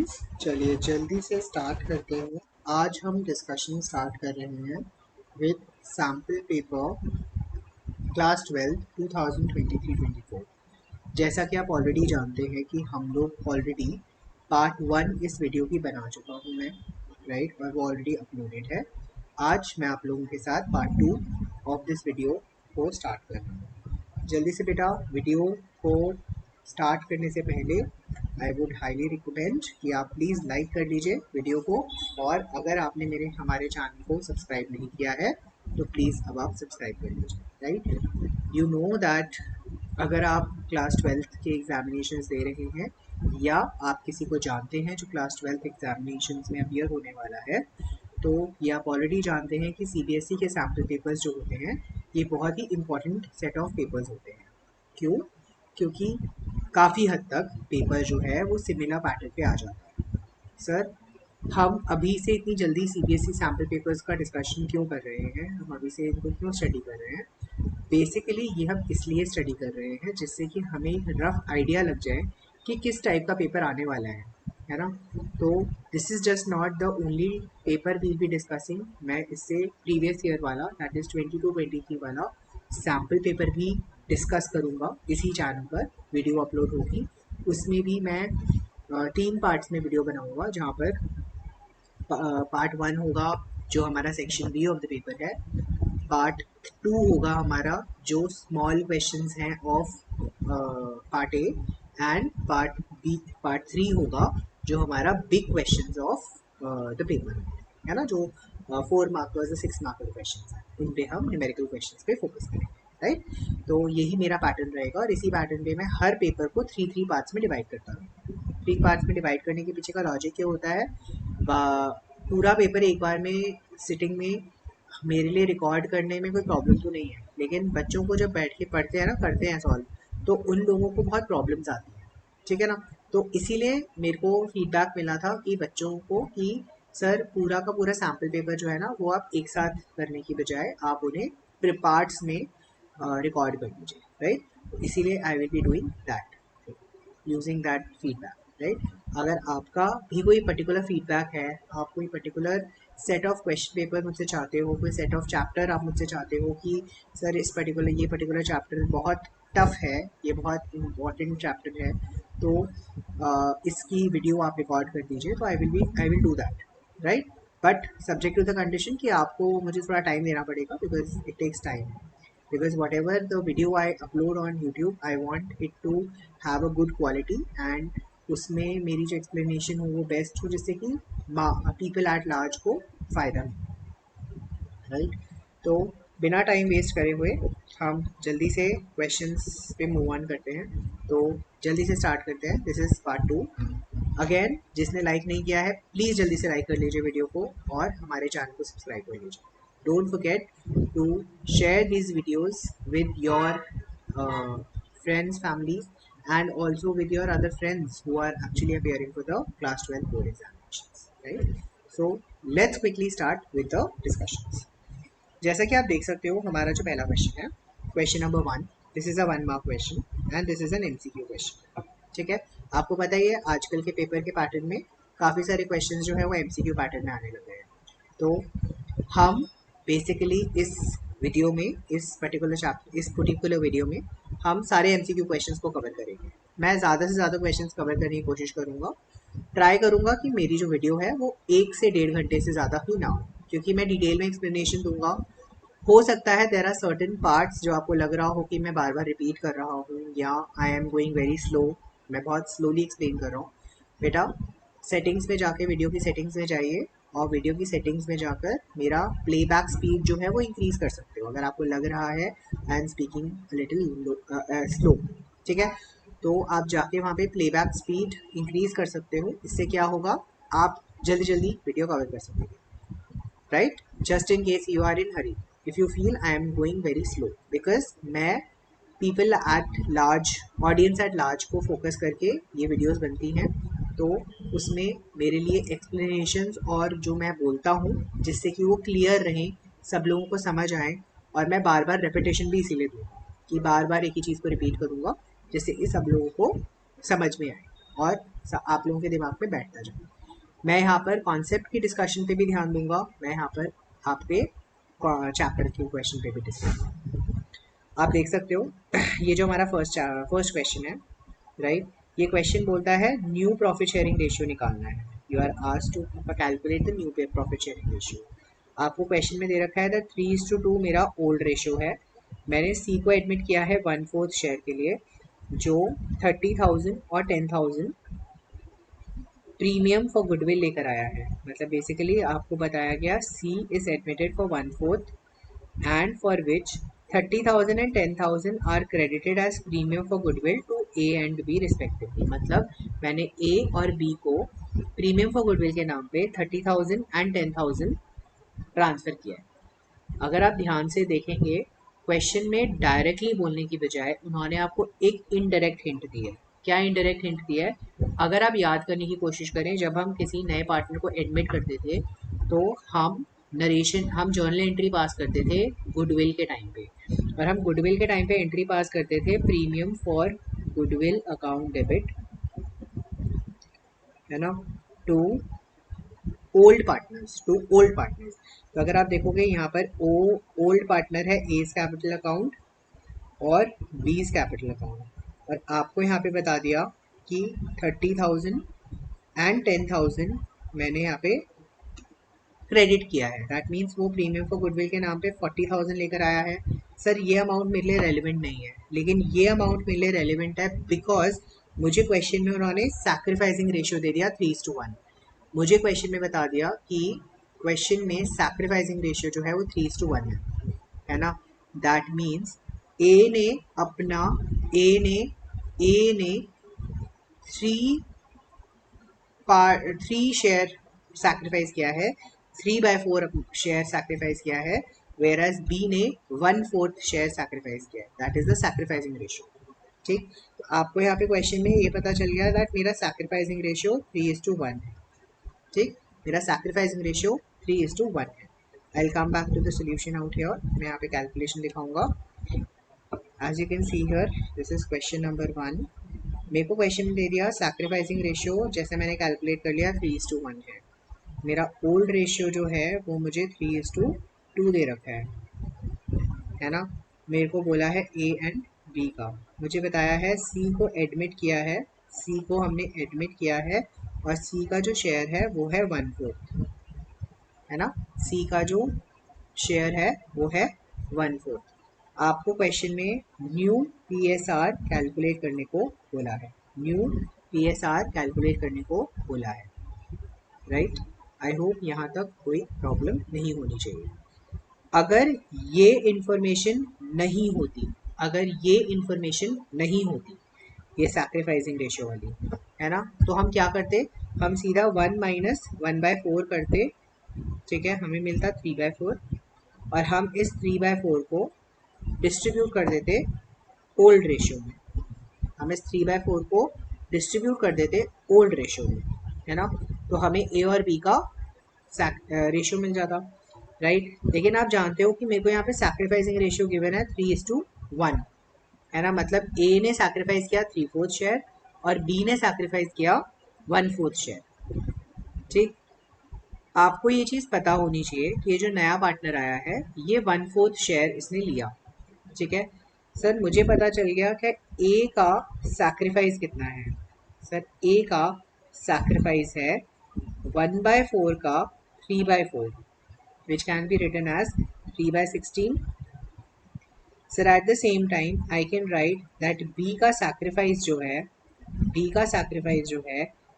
Students, चलिए जल्दी से स्टार्ट करते हैं। आज हम डिस्कशन स्टार्ट कर रहे हैं विद सैम्पल पेपर क्लास 12 2023-24। जैसा कि आप ऑलरेडी जानते हैं कि हम लोग ऑलरेडी पार्ट 1 इस वीडियो की बना चुका हूँ मैं, राइट, और वो ऑलरेडी अपलोडेड है। आज मैं आप लोगों के साथ पार्ट 2 ऑफ दिस वीडियो को स्टार्ट कर रहा हूँ। जल्दी से बेटा वीडियो को स्टार्ट करने से पहले आई वुड हाईली रिकमेंड कि आप प्लीज़ लाइक कर लीजिए वीडियो को, और अगर आपने हमारे चैनल को सब्सक्राइब नहीं किया है तो प्लीज़ अब आप सब्सक्राइब कर लीजिए, राइट। यू नो दैट अगर आप क्लास 12 के एग्जामिनेशंस दे रहे हैं या आप किसी को जानते हैं जो क्लास 12 एग्जामिनेशंस में अपियर होने वाला है, तो ये आप ऑलरेडी जानते हैं कि सीबीएसई के सैम्पल पेपर्स जो होते हैं ये बहुत ही इम्पॉर्टेंट सेट ऑफ पेपर्स होते हैं। क्यों? क्योंकि काफ़ी हद तक पेपर जो है वो सिमिलर पैटर्न पे आ जाता है। सर, हम अभी से इतनी जल्दी सीबीएसई सैम्पल पेपर्स का डिस्कशन क्यों कर रहे हैं, हम अभी से इनको क्यों स्टडी कर रहे हैं? बेसिकली ये हम इसलिए स्टडी कर रहे हैं जिससे कि हमें एक रफ आइडिया लग जाए कि किस टाइप का पेपर आने वाला है ना। तो this is just not the only paper we'll be discussing. मैं इससे प्रीवियस ईयर वाला दैट इज़ 22-23 वाला सैम्पल पेपर भी डिस्कस करूँगा। इसी चैनल पर वीडियो अपलोड होगी, उसमें भी मैं 3 पार्ट्स में वीडियो बनाऊँगा, जहाँ पर पार्ट 1 होगा जो हमारा section B of the paper है, पार्ट 2 होगा हमारा जो स्मॉल क्वेश्चंस हैं of part A, and part 3 होगा जो हमारा big questions of the paper है ना, जो 4 मार्कर्स और 6 मार्कर क्वेश्चंस हैं, उन पे हम न्यूमेरिकल क्वेश्चंस पे फोकस करेंगे, राइट। तो यही मेरा पैटर्न रहेगा और इसी पैटर्न पे मैं हर पेपर को 3 पार्ट्स में डिवाइड करता हूँ। 3 पार्ट्स में डिवाइड करने के पीछे का लॉजिक क्या होता है, पूरा पेपर एक बार में सिटिंग में मेरे लिए रिकॉर्ड करने में कोई प्रॉब्लम तो नहीं है, लेकिन बच्चों को जब बैठ के पढ़ते हैं ना, करते हैं सॉल्व, तो उन लोगों को बहुत प्रॉब्लम्स आती हैं, ठीक है ना। तो इसीलिए मेरे को फीडबैक मिला था कि बच्चों को कि सर पूरा का पूरा सैम्पल पेपर जो है ना वो आप एक साथ करने की बजाय आप उन्हें पार्ट्स में रिकॉर्ड कर लीजिए, राइट। तो इसीलिए I will be doing that using that feedback, right. अगर आपका भी कोई पर्टिकुलर फीडबैक है, आप कोई particular set of question paper मुझसे चाहते हो, कोई सेट ऑफ चैप्टर आप मुझसे चाहते हो कि सर ये पर्टिकुलर चैप्टर बहुत टफ है, ये बहुत इम्पॉर्टेंट चैप्टर है, तो इसकी वीडियो आप रिकॉर्ड कर दीजिए, तो I will do that, right. But subject to the condition कि आपको मुझे थोड़ा टाइम देना पड़ेगा, because it takes time, because whatever the video I upload on YouTube, I want it to have a good quality and उसमें मेरी जो explanation हो वो बेस्ट हो, जिससे कि people at large को फ़ायदा मिले, राइट। तो बिना टाइम वेस्ट करे हुए हम जल्दी से क्वेश्चंस पे मूव ऑन करते हैं। तो जल्दी से स्टार्ट करते हैं। This is part 2। अगेन, जिसने लाइक नहीं किया है प्लीज़ जल्दी से लाइक कर लीजिए वीडियो को और हमारे चैनल को सब्सक्राइब कर लीजिए। Don't forget to share these videos with your friends, families, and also with your other friends who are actually appearing for the class 12 board examinations, right? So let's quickly start with the discussions. जैसा कि आप देख सकते हो, हमारा जो पहला question है, question number 1, this is a 1 mark question and this is an MCQ question, ठीक है। आपको पता ही है आजकल के पेपर के पैटर्न में काफ़ी सारे क्वेश्चन जो है वो एमसीक्यू पैटर्न में आने लगे हैं। तो हम बेसिकली इस वीडियो में इस पर्टिकुलर वीडियो में हम सारे एमसीक्यू क्वेश्चंस को कवर करेंगे। मैं ज़्यादा से ज़्यादा क्वेश्चंस कवर करने की कोशिश करूँगा, ट्राई करूँगा कि मेरी जो वीडियो है वो 1 से 1.5 घंटे से ज़्यादा ही ना हो, क्योंकि मैं डिटेल में एक्सप्लेनेशन दूंगा। हो सकता है देयर आर सर्टेन पार्ट्स जो आपको लग रहा हो कि मैं बार बार रिपीट कर रहा हूँ या आई एम गोइंग वेरी स्लो, मैं बहुत स्लोली एक्सप्लेन कर रहा हूँ। बेटा सेटिंग्स में जाके वीडियो की सेटिंग्स में जाइए और वीडियो की सेटिंग्स में जाकर मेरा प्लेबैक स्पीड जो है वो इंक्रीज़ कर सकते हो, अगर आपको लग रहा है I am speaking little slow, ठीक है। तो आप जाके वहाँ पे प्लेबैक स्पीड इंक्रीज़ कर सकते हो। इससे क्या होगा, आप जल्दी जल्दी वीडियो कवर कर सकोगे, right. Just in case you are in hurry, if you feel I am going very slow, because मैं people at large, audience at large को फोकस करके ये वीडियोस बनती हैं, तो उसमें मेरे लिए एक्सप्लेनेशंस और जो मैं बोलता हूँ जिससे कि वो क्लियर रहें, सब लोगों को समझ आए, और मैं बार बार रेपिटेशन भी इसीलिए दूँगा कि बार बार एक ही चीज़ को रिपीट करूँगा जिससे कि सब लोगों को समझ में आए, और आप लोगों के दिमाग में बैठता जाए। मैं यहाँ पर कॉन्सेप्ट की डिस्कशन पे भी ध्यान दूंगा, मैं यहाँ पर आप पे चैप्टर के क्वेश्चन पे भी डिस्कस। आप देख सकते हो ये जो हमारा फर्स्ट क्वेश्चन है, राइट, ये क्वेश्चन बोलता है न्यू प्रॉफिट शेयरिंग रेशियो निकालना है। You are asked to calculate the new profit sharing ratio. आपको क्वेश्चन में दे रखा है 3:2 मेरा ओल्ड रेशियो है। मैंने सी को एडमिट किया है 1/4 शेयर के लिए, जो 30,000 और 10,000 प्रीमियम फॉर गुडविल लेकर आया है। मतलब बेसिकली आपको बताया गया she is admitted for 1/4 and for which 30,000 and 10,000 are credited as premium for goodwill to A and B respectively। मतलब मैंने A और B को प्रीमियम फॉर गुडविल के नाम पे 30,000 एंड 10,000 ट्रांसफर किया है। अगर आप ध्यान से देखेंगे क्वेश्चन में डायरेक्टली बोलने की बजाय उन्होंने आपको एक इनडायरेक्ट हिंट दी है। क्या इनडायरेक्ट हिंट दिया है? अगर आप याद करने की कोशिश करें, जब हम किसी नए पार्टनर को एडमिट करते थे तो हम जर्नल एंट्री पास करते थे गुडविल के टाइम पे, और हम गुडविल के टाइम पे एंट्री पास करते थे premium for goodwill account debit, है ना, टू ओल्ड पार्टनर्स। तो अगर आप देखोगे यहाँ पर ओल्ड पार्टनर है एज कैपिटल अकाउंट और बीज कैपिटल अकाउंट, और आपको यहाँ पे बता दिया कि 30,000 एंड 10,000 मैंने यहाँ पे क्रेडिट किया है। दैट मीन्स वो प्रीमियम फॉर गुडविल के नाम पे 40,000 लेकर आया है। सर ये अमाउंट मेरे लिए रेलिवेंट नहीं है, लेकिन ये अमाउंट मेरे लिए रेलिवेंट है बिकॉज मुझे क्वेश्चन में उन्होंने सैक्रिफाइसिंग रेशियो दे दिया 3:1। मुझे क्वेश्चन में बता दिया कि क्वेश्चन में सैक्रिफाइसिंग रेशियो जो है वो 3:1 है ना। दैट मीन्स ए ने 3 शेयर सैक्रिफाइस किया है, 3/4 शेयर सैक्रिफाइस किया है, वेयरएज बी ने 1/4 शेयर सैक्रिफाइस किया है। That is the sacrificing ratio. ठीक, तो आपको यहाँ पे क्वेश्चन में ये पता चल गया दैट मेरा सैक्रिफाइसिंग रेशियो 3:1 है। ठीक, मेरा सैक्रिफाइसिंग रेशियो 3:1 है। I will come back to the solution out here. मैं यहाँ पे कैलकुलेशन दिखाऊंगा। As you can see here, this is question number 1। मेरे को क्वेश्चन दे दिया सैक्रिफाइसिंग रेशियो, जैसे मैंने कैलकुलेट कर लिया 3:1 है। मेरा ओल्ड रेशियो जो है वो मुझे 3:2 दे रखा है ना। मेरे को बोला है ए एंड बी का, मुझे बताया है सी को एडमिट किया है, सी को हमने एडमिट किया है, और सी का जो शेयर है वो है 1/4, है ना। सी का जो शेयर है वो है 1/4। आपको क्वेश्चन में न्यू पीएसआर कैलकुलेट करने को बोला है, न्यू पीएसआर कैलकुलेट करने को बोला है, राइट। आई होप यहाँ तक कोई प्रॉब्लम नहीं होनी चाहिए। अगर ये इंफॉर्मेशन नहीं होती, ये सैक्रिफाइसिंग रेशियो वाली, है ना, तो हम क्या करते, हम सीधा 1 - 1/4 करते। ठीक है, हमें मिलता 3/4, और हम इस 3/4 को डिस्ट्रीब्यूट कर देते ओल्ड रेशियो में। हम इस 3/4 को डिस्ट्रीब्यूट कर देते ओल्ड रेशियो में, है ना। तो हमें ए और बी का रेशियो मिल जाता, राइट। लेकिन आप जानते हो कि मेरे को यहाँ पे सैक्रिफाइसिंग रेशियो गिवन है 3:1, है ना। मतलब ए ने सैक्रिफाइस किया 3/4 शेयर और बी ने सैक्रिफाइस किया 1/4 शेयर। ठीक, आपको ये चीज़ पता होनी चाहिए कि ये जो नया पार्टनर आया है ये 1/4 शेयर इसने लिया। ठीक है सर, मुझे पता चल गया कि ए का सैक्रिफाइस कितना है। सर ए का सैक्रिफाइस है 1/4 का 3/4, which can be written as 3/16. Sir, at the same time I can write that B का sacrifice जो है,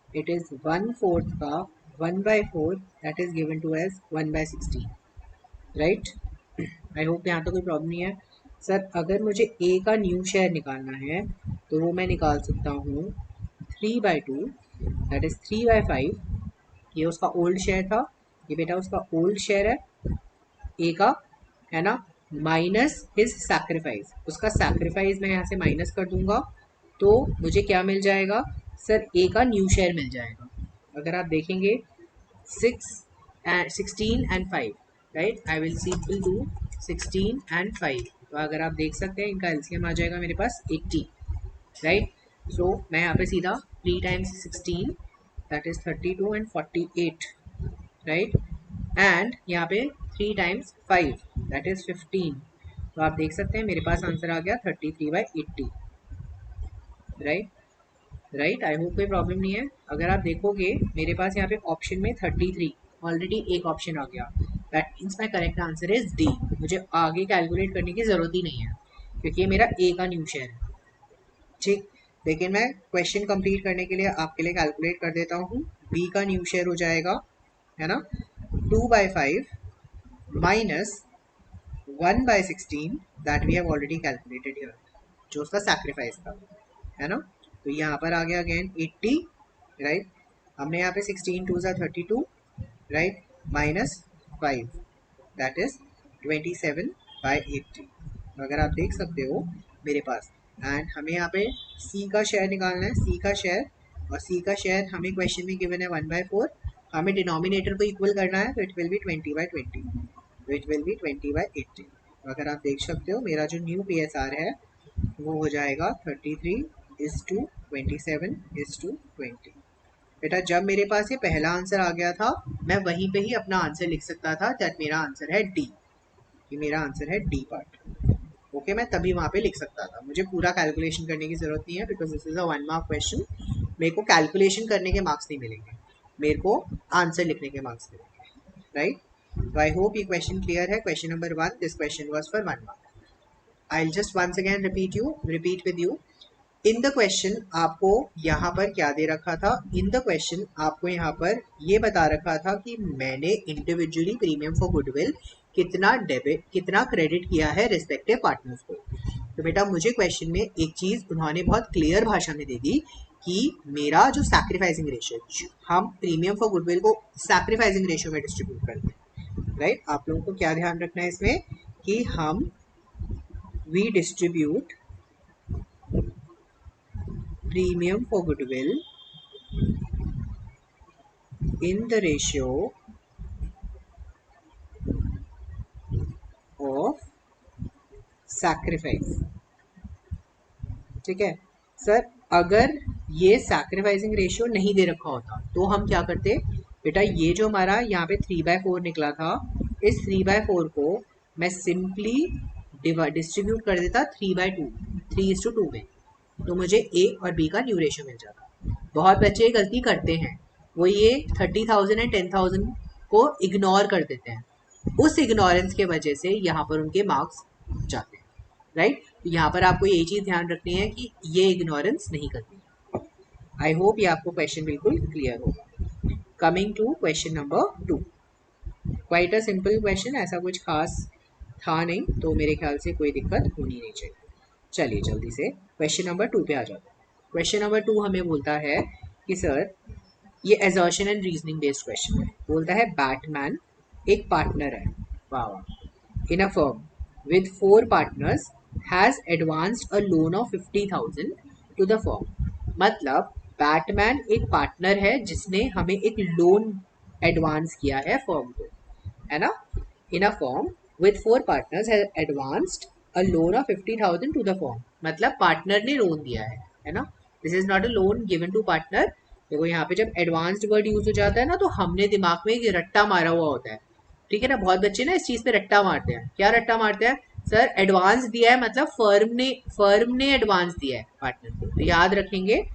it is 1/4 का 1/4, that is given to as 1/16, right? I hope यहाँ तो कोई प्रॉब्लम नहीं है। सर अगर मुझे A का न्यू शेयर निकालना है तो वो मैं निकाल सकता हूँ 3/2, that is 3/5। ये उसका ओल्ड शेयर था, ये बेटा उसका ओल्ड शेयर है ए का, है ना, माइनस हिज सैक्रिफाइस। उसका सैक्रिफाइस मैं यहाँ से माइनस कर दूंगा तो मुझे क्या मिल जाएगा, सर ए का न्यू शेयर मिल जाएगा। अगर आप देखेंगे 16 and 5, right, I will simple do 16 and 5। तो अगर आप देख सकते हैं इनका एलसीएम आ जाएगा मेरे पास 80, राइट। सो मैं यहाँ पे सीधा 3 times 16 that is 32 and 48, right, and यहाँ पे 3 times 5 that is 15। तो आप देख सकते हैं मेरे पास आंसर आ गया 33/80, राइट, राइट। आई होप कोई प्रॉब्लम नहीं है। अगर आप देखोगे मेरे पास यहाँ पे ऑप्शन में 33 ऑलरेडी एक ऑप्शन आ गया, that means my correct answer is D. मुझे आगे कैलकुलेट करने की ज़रूरत ही नहीं है क्योंकि ये मेरा ए का न्यू शेयर है, ठीक। लेकिन मैं क्वेश्चन कंप्लीट करने के लिए आपके लिए कैलकुलेट कर देता हूँ। बी का न्यू शेयर हो जाएगा, है ना, 2/5 minus 1/16 that we have already calculated here, जो उसका सैक्रिफाइस था, है ना। तो यहाँ पर आ गया अगेन 80, राइट। हमने यहाँ पे 16 2 सा 32, राइट, माइनस 5 दैट इज 27/80। अगर आप देख सकते हो मेरे पास, एंड हमें यहाँ पे सी का शेयर निकालना है, सी का शेयर, और सी का शेयर हमें क्वेश्चन में गिवन है 1/4, हमें डिनोमिनेटर को इक्वल करना है, तो इट विल बी 20/20, तो इट विल बी 20/80। अगर आप देख सकते हो मेरा जो न्यू PSR है वो हो जाएगा 33:27:20। बेटा जब मेरे पास ये पहला आंसर आ गया था मैं वहीं पे ही अपना आंसर लिख सकता था, दैट मेरा आंसर है डी, कि मेरा आंसर है डी पार्ट। ओके, मैं तभी वहाँ पे लिख सकता था, मुझे पूरा कैलकुलेशन करने की जरूरत नहीं है, because this is a 1 mark question. मेरे को कैलकुलेशन करने के मार्क्स नहीं मिलेंगे, मेरे को आंसर लिखने के मार्क्स मिलेंगे, राइट। तो आई होप ये क्वेश्चन क्लियर है। Question number 1, this question was for 1 mark. I'll just once again repeat with you. In the question आपको यहाँ पर क्या दे रखा था? In the question आपको यहाँ पर ये बता रखा था कि मैंने इंडिविजुअली प्रीमियम फॉर गुडविल कितना डेबिट कितना क्रेडिट किया है रिस्पेक्टिव पार्टनर्स को। तो बेटा मुझे क्वेश्चन में एक चीज़ उन्होंने बहुत क्लियर भाषा में दे दी कि मेरा जो सैक्रिफाइसिंग रेशियो, हम प्रीमियम फॉर गुडविल को सैक्रिफाइसिंग रेशियो में डिस्ट्रीब्यूट करते हैं, राइट। आप लोगों को क्या ध्यान रखना है इसमें कि हम we distribute premium for goodwill in the ratio of sacrifice, ठीक है सर। अगर ये सैक्रिफाइसिंग रेशियो नहीं दे रखा होता तो हम क्या करते बेटा, ये जो हमारा यहाँ पे 3/4 निकला था, इस 3/4 को मैं सिंपली डिस्ट्रीब्यूट कर देता 3/2, 3:2 में, तो मुझे ए और बी का न्यू रेशियो मिल जाता। बहुत बच्चे गलती करते हैं, वो ये 30,000 एंड 10,000 को इग्नोर कर देते हैं, उस इग्नोरेंस के वजह से यहाँ पर उनके मार्क्स जाते हैं, राइट। तो यहाँ पर आपको ये चीज़ ध्यान रखनी है कि ये इग्नोरेंस नहीं करनी। आई होप ये आपको क्वेश्चन बिल्कुल क्लियर होगा। Coming to question number 2, quite a simple question, ऐसा कुछ खास था नहीं, तो मेरे ख्याल से कोई दिक्कत होनी नहीं चाहिए। चलिए जल्दी से क्वेश्चन नंबर 2 पे आ जाते हैं। क्वेश्चन नंबर 2 हमें बोलता है कि सर, ये assertion and reasoning based question है। बोलता है बैटमैन एक पार्टनर है, वाह, in a firm with 4 partners has advanced a loan of 50,000 to the firm. मतलब बैटमैन एक पार्टनर है जिसने हमें एक लोन एडवांस किया है फर्म को, है ना। इन a firm with 4 partners has advanced a loan of 50,000 to the firm, मतलब पार्टनर ने लोन दिया है ना। This is not a loan given to partner. देखो यहाँ पे जब एडवांस्ड वर्ड यूज हो जाता है ना, तो हमने दिमाग में एक रट्टा मारा हुआ होता है, ठीक है ना। बहुत बच्चे ना इस चीज पे रट्टा मारते हैं। क्या रट्टा मारते हैं? सर एडवांस दिया है मतलब फर्म ने एडवांस दिया है पार्टनर को, तो याद रखेंगे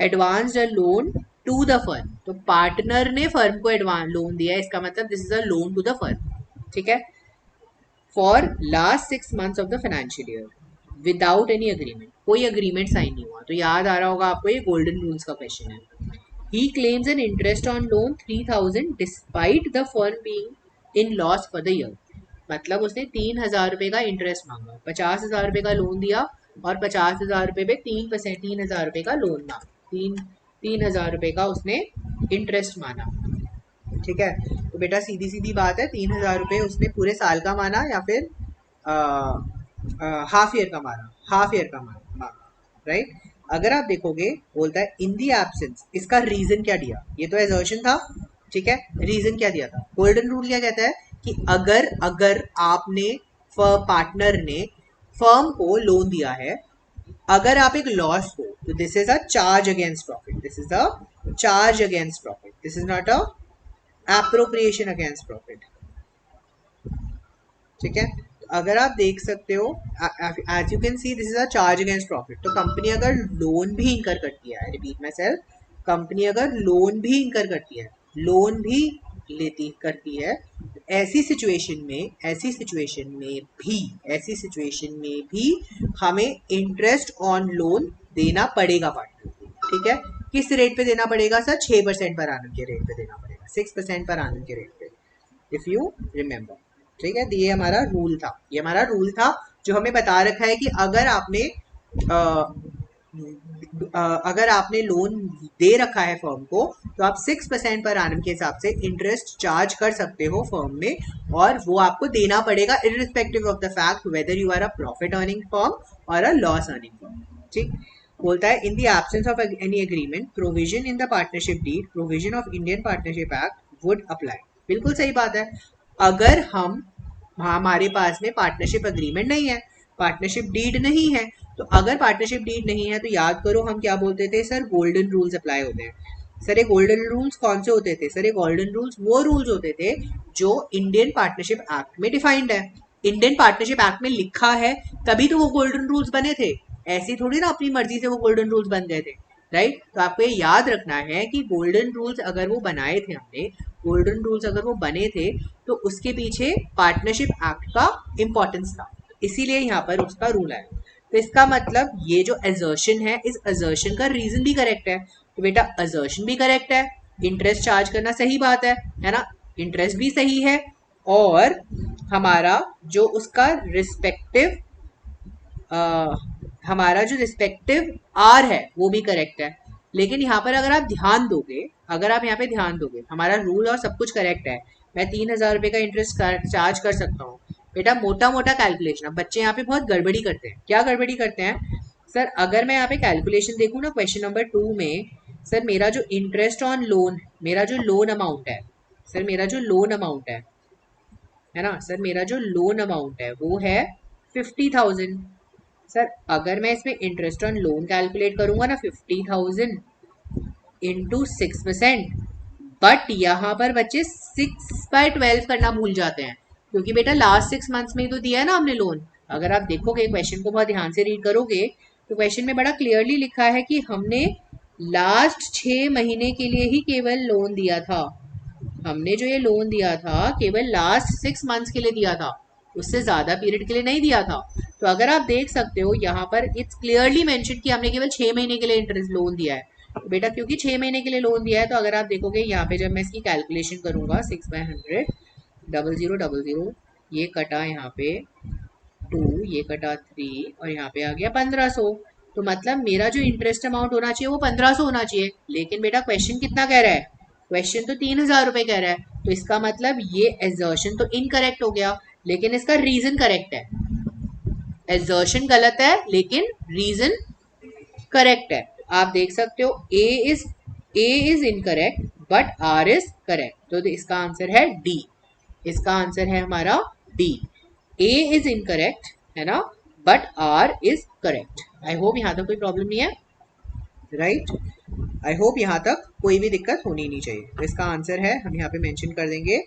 advanced a loan to the firm, तो पार्टनर ने फर्म को एडवांस लोन दिया है, इसका मतलब this is a loan to the firm, ठीक है। For last 6 months of the financial year without any agreement, कोई अग्रीमेंट साइन नहीं हुआ। तो याद आ रहा होगा आपको, ये गोल्डन रूल्स का क्वेश्चन है। ही claims an interest on loan 3,000 despite the firm being in loss for the year. मतलब उसने 3,000 रुपये का इंटरेस्ट मांगा, 50,000 रुपये का लोन दिया और 50,000 रुपये पे 3%, 3,000 रुपये का लोन मांगा, 3,000 रुपये का उसने इंटरेस्ट माना, ठीक है। तो बेटा सीधी सीधी बात है, 3,000 रुपये उसने पूरे साल का माना या फिर हाफ ईयर का माना, हाफ ईयर का माना, राइट। अगर आप देखोगे बोलता है इन दी एब्सेंस, इसका रीजन क्या दिया, ये तो एजर्शन था, ठीक है। रीजन क्या दिया था? गोल्डन रूल क्या कहता है कि अगर आपने पार्टनर ने फर्म को लोन दिया है, अगर आप एक लॉस को तो this is a charge against profit, this is a charge against profit, this is not a appropriation against profit. ठीक है, तो अगर आप देख सकते हो as you can see this is a charge against profit. तो कंपनी अगर लोन भी इंकर करती है, रिपीट माई सेल्फ, कंपनी अगर लोन भी इंकर करती है, लोन भी लेती करती है, ऐसी सिचुएशन में भी हमें इंटरेस्ट ऑन लोन देना पड़ेगा पार्टनर को। ठीक है, किस रेट पे देना पड़ेगा सर? 6% पर आनम के रेट पे देना पड़ेगा, 6% पर आनम के रेट पे, इफ यू रिमेम्बर। ठीक है, तो ये हमारा रूल था, ये हमारा रूल था जो हमें बता रखा है कि अगर आपने लोन दे रखा है फर्म को, तो आप 6% पर एनम के हिसाब से इंटरेस्ट चार्ज कर सकते हो फर्म में, और वो आपको देना पड़ेगा irrespective of the fact whether you are a profit earning firm और अ लॉस अर्निंग फर्म। ठीक, बोलता है in the absence of any agreement provision in the partnership deed provision of Indian partnership act would apply. बिल्कुल सही बात है। अगर हमारे पास में पार्टनरशिप अग्रीमेंट नहीं है, पार्टनरशिप डीड नहीं है, तो अगर पार्टनरशिप डीड नहीं है तो याद करो हम क्या बोलते थे सर? गोल्डन रूल्स अप्लाई होते हैं। सर ये गोल्डन रूल्स कौन से होते थे? सर ये गोल्डन रूल्स वो रूल्स होते थे जो इंडियन पार्टनरशिप एक्ट में डिफाइंड है, इंडियन पार्टनरशिप एक्ट में लिखा है, तभी तो वो गोल्डन रूल्स बने थे। ऐसी थोड़ी ना अपनी मर्जी से वो गोल्डन रूल्स बन गए थे, राइट? तो आपको ये याद रखना है कि गोल्डन रूल्स अगर वो बनाए थे हमने, गोल्डन रूल्स अगर वो बने थे, तो उसके पीछे पार्टनरशिप एक्ट का इंपॉर्टेंस था, इसीलिए यहाँ पर उसका रूल आया। तो इसका मतलब ये जो असर्शन है, इस असर्शन का रीजन भी करेक्ट है। तो बेटा असर्शन भी करेक्ट है, इंटरेस्ट चार्ज करना सही बात है ना? इंटरेस्ट भी सही है, और हमारा जो उसका रिस्पेक्टिव हमारा जो रिस्पेक्टिव आर है वो भी करेक्ट है। लेकिन यहाँ पर अगर आप ध्यान दोगे, हमारा रूल और सब कुछ करेक्ट है, मैं 3,000 रुपये का इंटरेस्ट चार्ज कर सकता हूँ। बेटा मोटा मोटा कैलकुलेशन, अब बच्चे यहाँ पे बहुत गड़बड़ी करते हैं। क्या गड़बड़ी करते हैं सर? अगर मैं यहाँ पे कैलकुलेशन देखूँ ना क्वेश्चन नंबर 2 में, सर मेरा जो इंटरेस्ट ऑन लोन, मेरा जो लोन अमाउंट है, सर मेरा जो लोन अमाउंट है ना, सर मेरा जो लोन अमाउंट है वो है 50,000। सर अगर मैं इसमें इंटरेस्ट ऑन लोन कैलकुलेट करूंगा ना 50,000 इंटू 6%, बट यहाँ पर बच्चे 6/12 करना भूल जाते हैं, क्योंकि बेटा लास्ट 6 मंथ्स में ही तो दिया है ना हमने लोन। अगर आप देखोगे क्वेश्चन को बहुत ध्यान से रीड करोगे, तो क्वेश्चन में बड़ा क्लियरली लिखा है कि हमने लास्ट 6 महीने के लिए ही केवल लोन दिया था। हमने जो ये लोन दिया था केवल लास्ट 6 मंथ्स के लिए दिया था, उससे ज्यादा पीरियड के लिए नहीं दिया था। तो अगर आप देख सकते हो यहाँ पर इट्स क्लियरली मेंशन कि हमने केवल 6 महीने के लिए इंटरेस्ट लोन दिया है। तो बेटा क्योंकि 6 महीने के लिए लोन दिया है, तो अगर आप देखोगे यहाँ पे जब मैं इसकी कैलकुलेशन करूंगा 6/100 0000, ये कटा यहाँ पे 2, ये कटा 3, और यहाँ पे आ गया 1500। तो मतलब मेरा जो इंटरेस्ट अमाउंट होना चाहिए वो 1500 होना चाहिए। लेकिन बेटा क्वेश्चन कितना कह रहा है? क्वेश्चन तो 3,000 रुपए कह रहा है। तो इसका मतलब ये एजर्शन तो इनकरेक्ट हो गया, लेकिन इसका रीजन करेक्ट है। एजर्शन गलत है लेकिन रीजन करेक्ट है। आप देख सकते हो A is incorrect but R is correct. तो इसका आंसर है डी, इसका आंसर है हमारा डी। ए इज इनकरेक्ट है ना, but R is correct. I hope यहाँ तक कोई प्रॉब्लम नहीं है, राइट? आई होप यहाँ तक कोई भी दिक्कत होनी नहीं चाहिए। तो इसका आंसर है, हम यहाँ पे मेंशन कर देंगे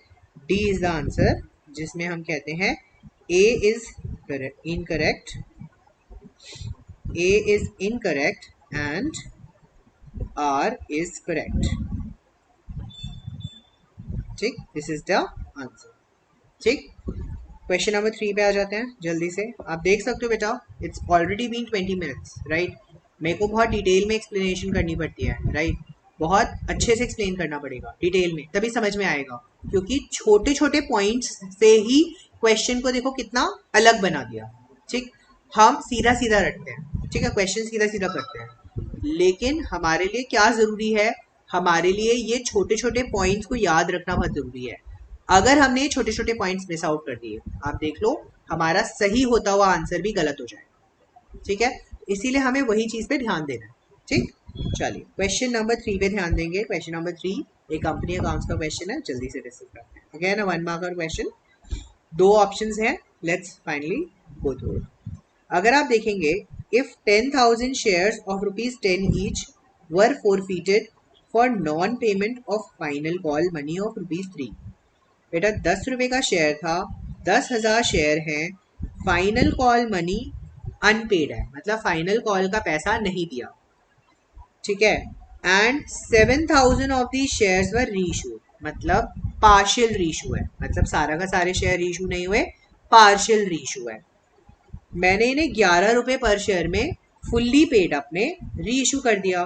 डी इज द आंसर, जिसमें हम कहते हैं A is incorrect, A is incorrect and R is correct. ठीक, दिस इज द आंसर। ठीक, क्वेश्चन नंबर 3 पे आ जाते हैं जल्दी से। आप देख सकते हो बेटा it's already been 20 minutes, right? मेरे को बहुत डिटेल में एक्सप्लेनेशन करनी पड़ती है, राइट? बहुत अच्छे से एक्सप्लेन करना पड़ेगा डिटेल में, तभी समझ में आएगा, क्योंकि छोटे छोटे पॉइंट्स से ही क्वेश्चन को देखो कितना अलग बना दिया। ठीक, हम सीधा सीधा रखते हैं, ठीक है, क्वेश्चन सीधा सीधा करते हैं, लेकिन हमारे लिए क्या जरूरी है? हमारे लिए ये छोटे छोटे पॉइंट्स को याद रखना बहुत जरूरी है। अगर हमने छोटे छोटे पॉइंट्स मिस आउट कर दिए, आप देख लो हमारा सही होता हुआ आंसर भी गलत हो जाएगा। ठीक है, इसीलिए हमें वही चीज पे ध्यान देना है। ठीक, चलिए क्वेश्चन नंबर 3 पे ध्यान देंगे। क्वेश्चन नंबर 3 एक कंपनी अकाउंट्स का क्वेश्चन है, जल्दी से डिस्कस करते हैं। अगेन 1 मार्कर क्वेश्चन, 2 ऑप्शंस हैं, लेट्स फाइनली गो थ्रू। अगर आप देखेंगे if 10,000 shares of rupees 10 each were forfeited for non-payment of final call money of rupees 3. बेटा 10 रुपए का शेयर था, 10,000 शेयर हैं, फाइनल कॉल मनी अनपेड है, मतलब फाइनल कॉल का पैसा नहीं दिया, ठीक है। And 7,000 of the shares were reissue, मतलब पार्शियल रीइशू है, मतलब सारा का सारे शेयर रीइशू नहीं हुए, पार्शियल रीइशू है। मैंने इन्हें 11 रुपए पर शेयर में फुल्ली पेड अपने रीइशू कर दिया।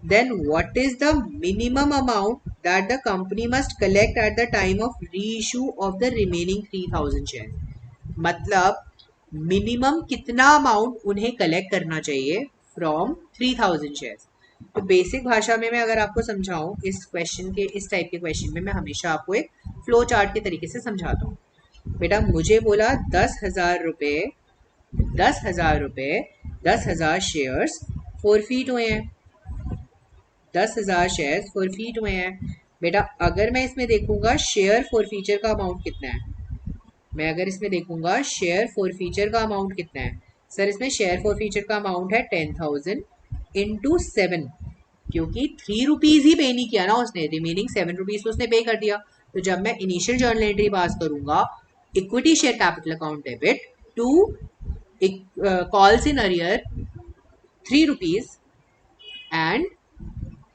Then what is the minimum amount that the company must collect at the time of reissue of the remaining 3,000 share, मतलब मिनिमम कितना अमाउंट उन्हें कलेक्ट करना चाहिए फ्रॉम 3,000 शेयर्स। तो बेसिक भाषा में मैं अगर आपको समझाऊं इस क्वेश्चन के, इस टाइप के क्वेश्चन में मैं हमेशा आपको एक फ्लो चार्ट के तरीके से समझाता हूँ। बेटा मुझे बोला 10,000 रुपये, 10,000 शेयर्स फोरफीट हुए हैं, 10,000 शेयर्स फोरफीट हुए हैं। बेटा अगर मैं इसमें देखूंगा शेयर फोरफीचर का अमाउंट कितना है, मैं अगर इसमें देखूंगा शेयर फोरफीचर का अमाउंट कितना है, सर इसमें शेयर फोरफीचर का अमाउंट है 10,000 इंटू 7, क्योंकि 3 रुपीज ही पे नहीं किया ना उसने, रिमेनिंग 7 रुपीज तो उसने पे कर दिया। तो जब मैं इनिशियल जर्नल एंट्री पास करूंगा, equity share capital account debit to calls in arrear 3 rupees and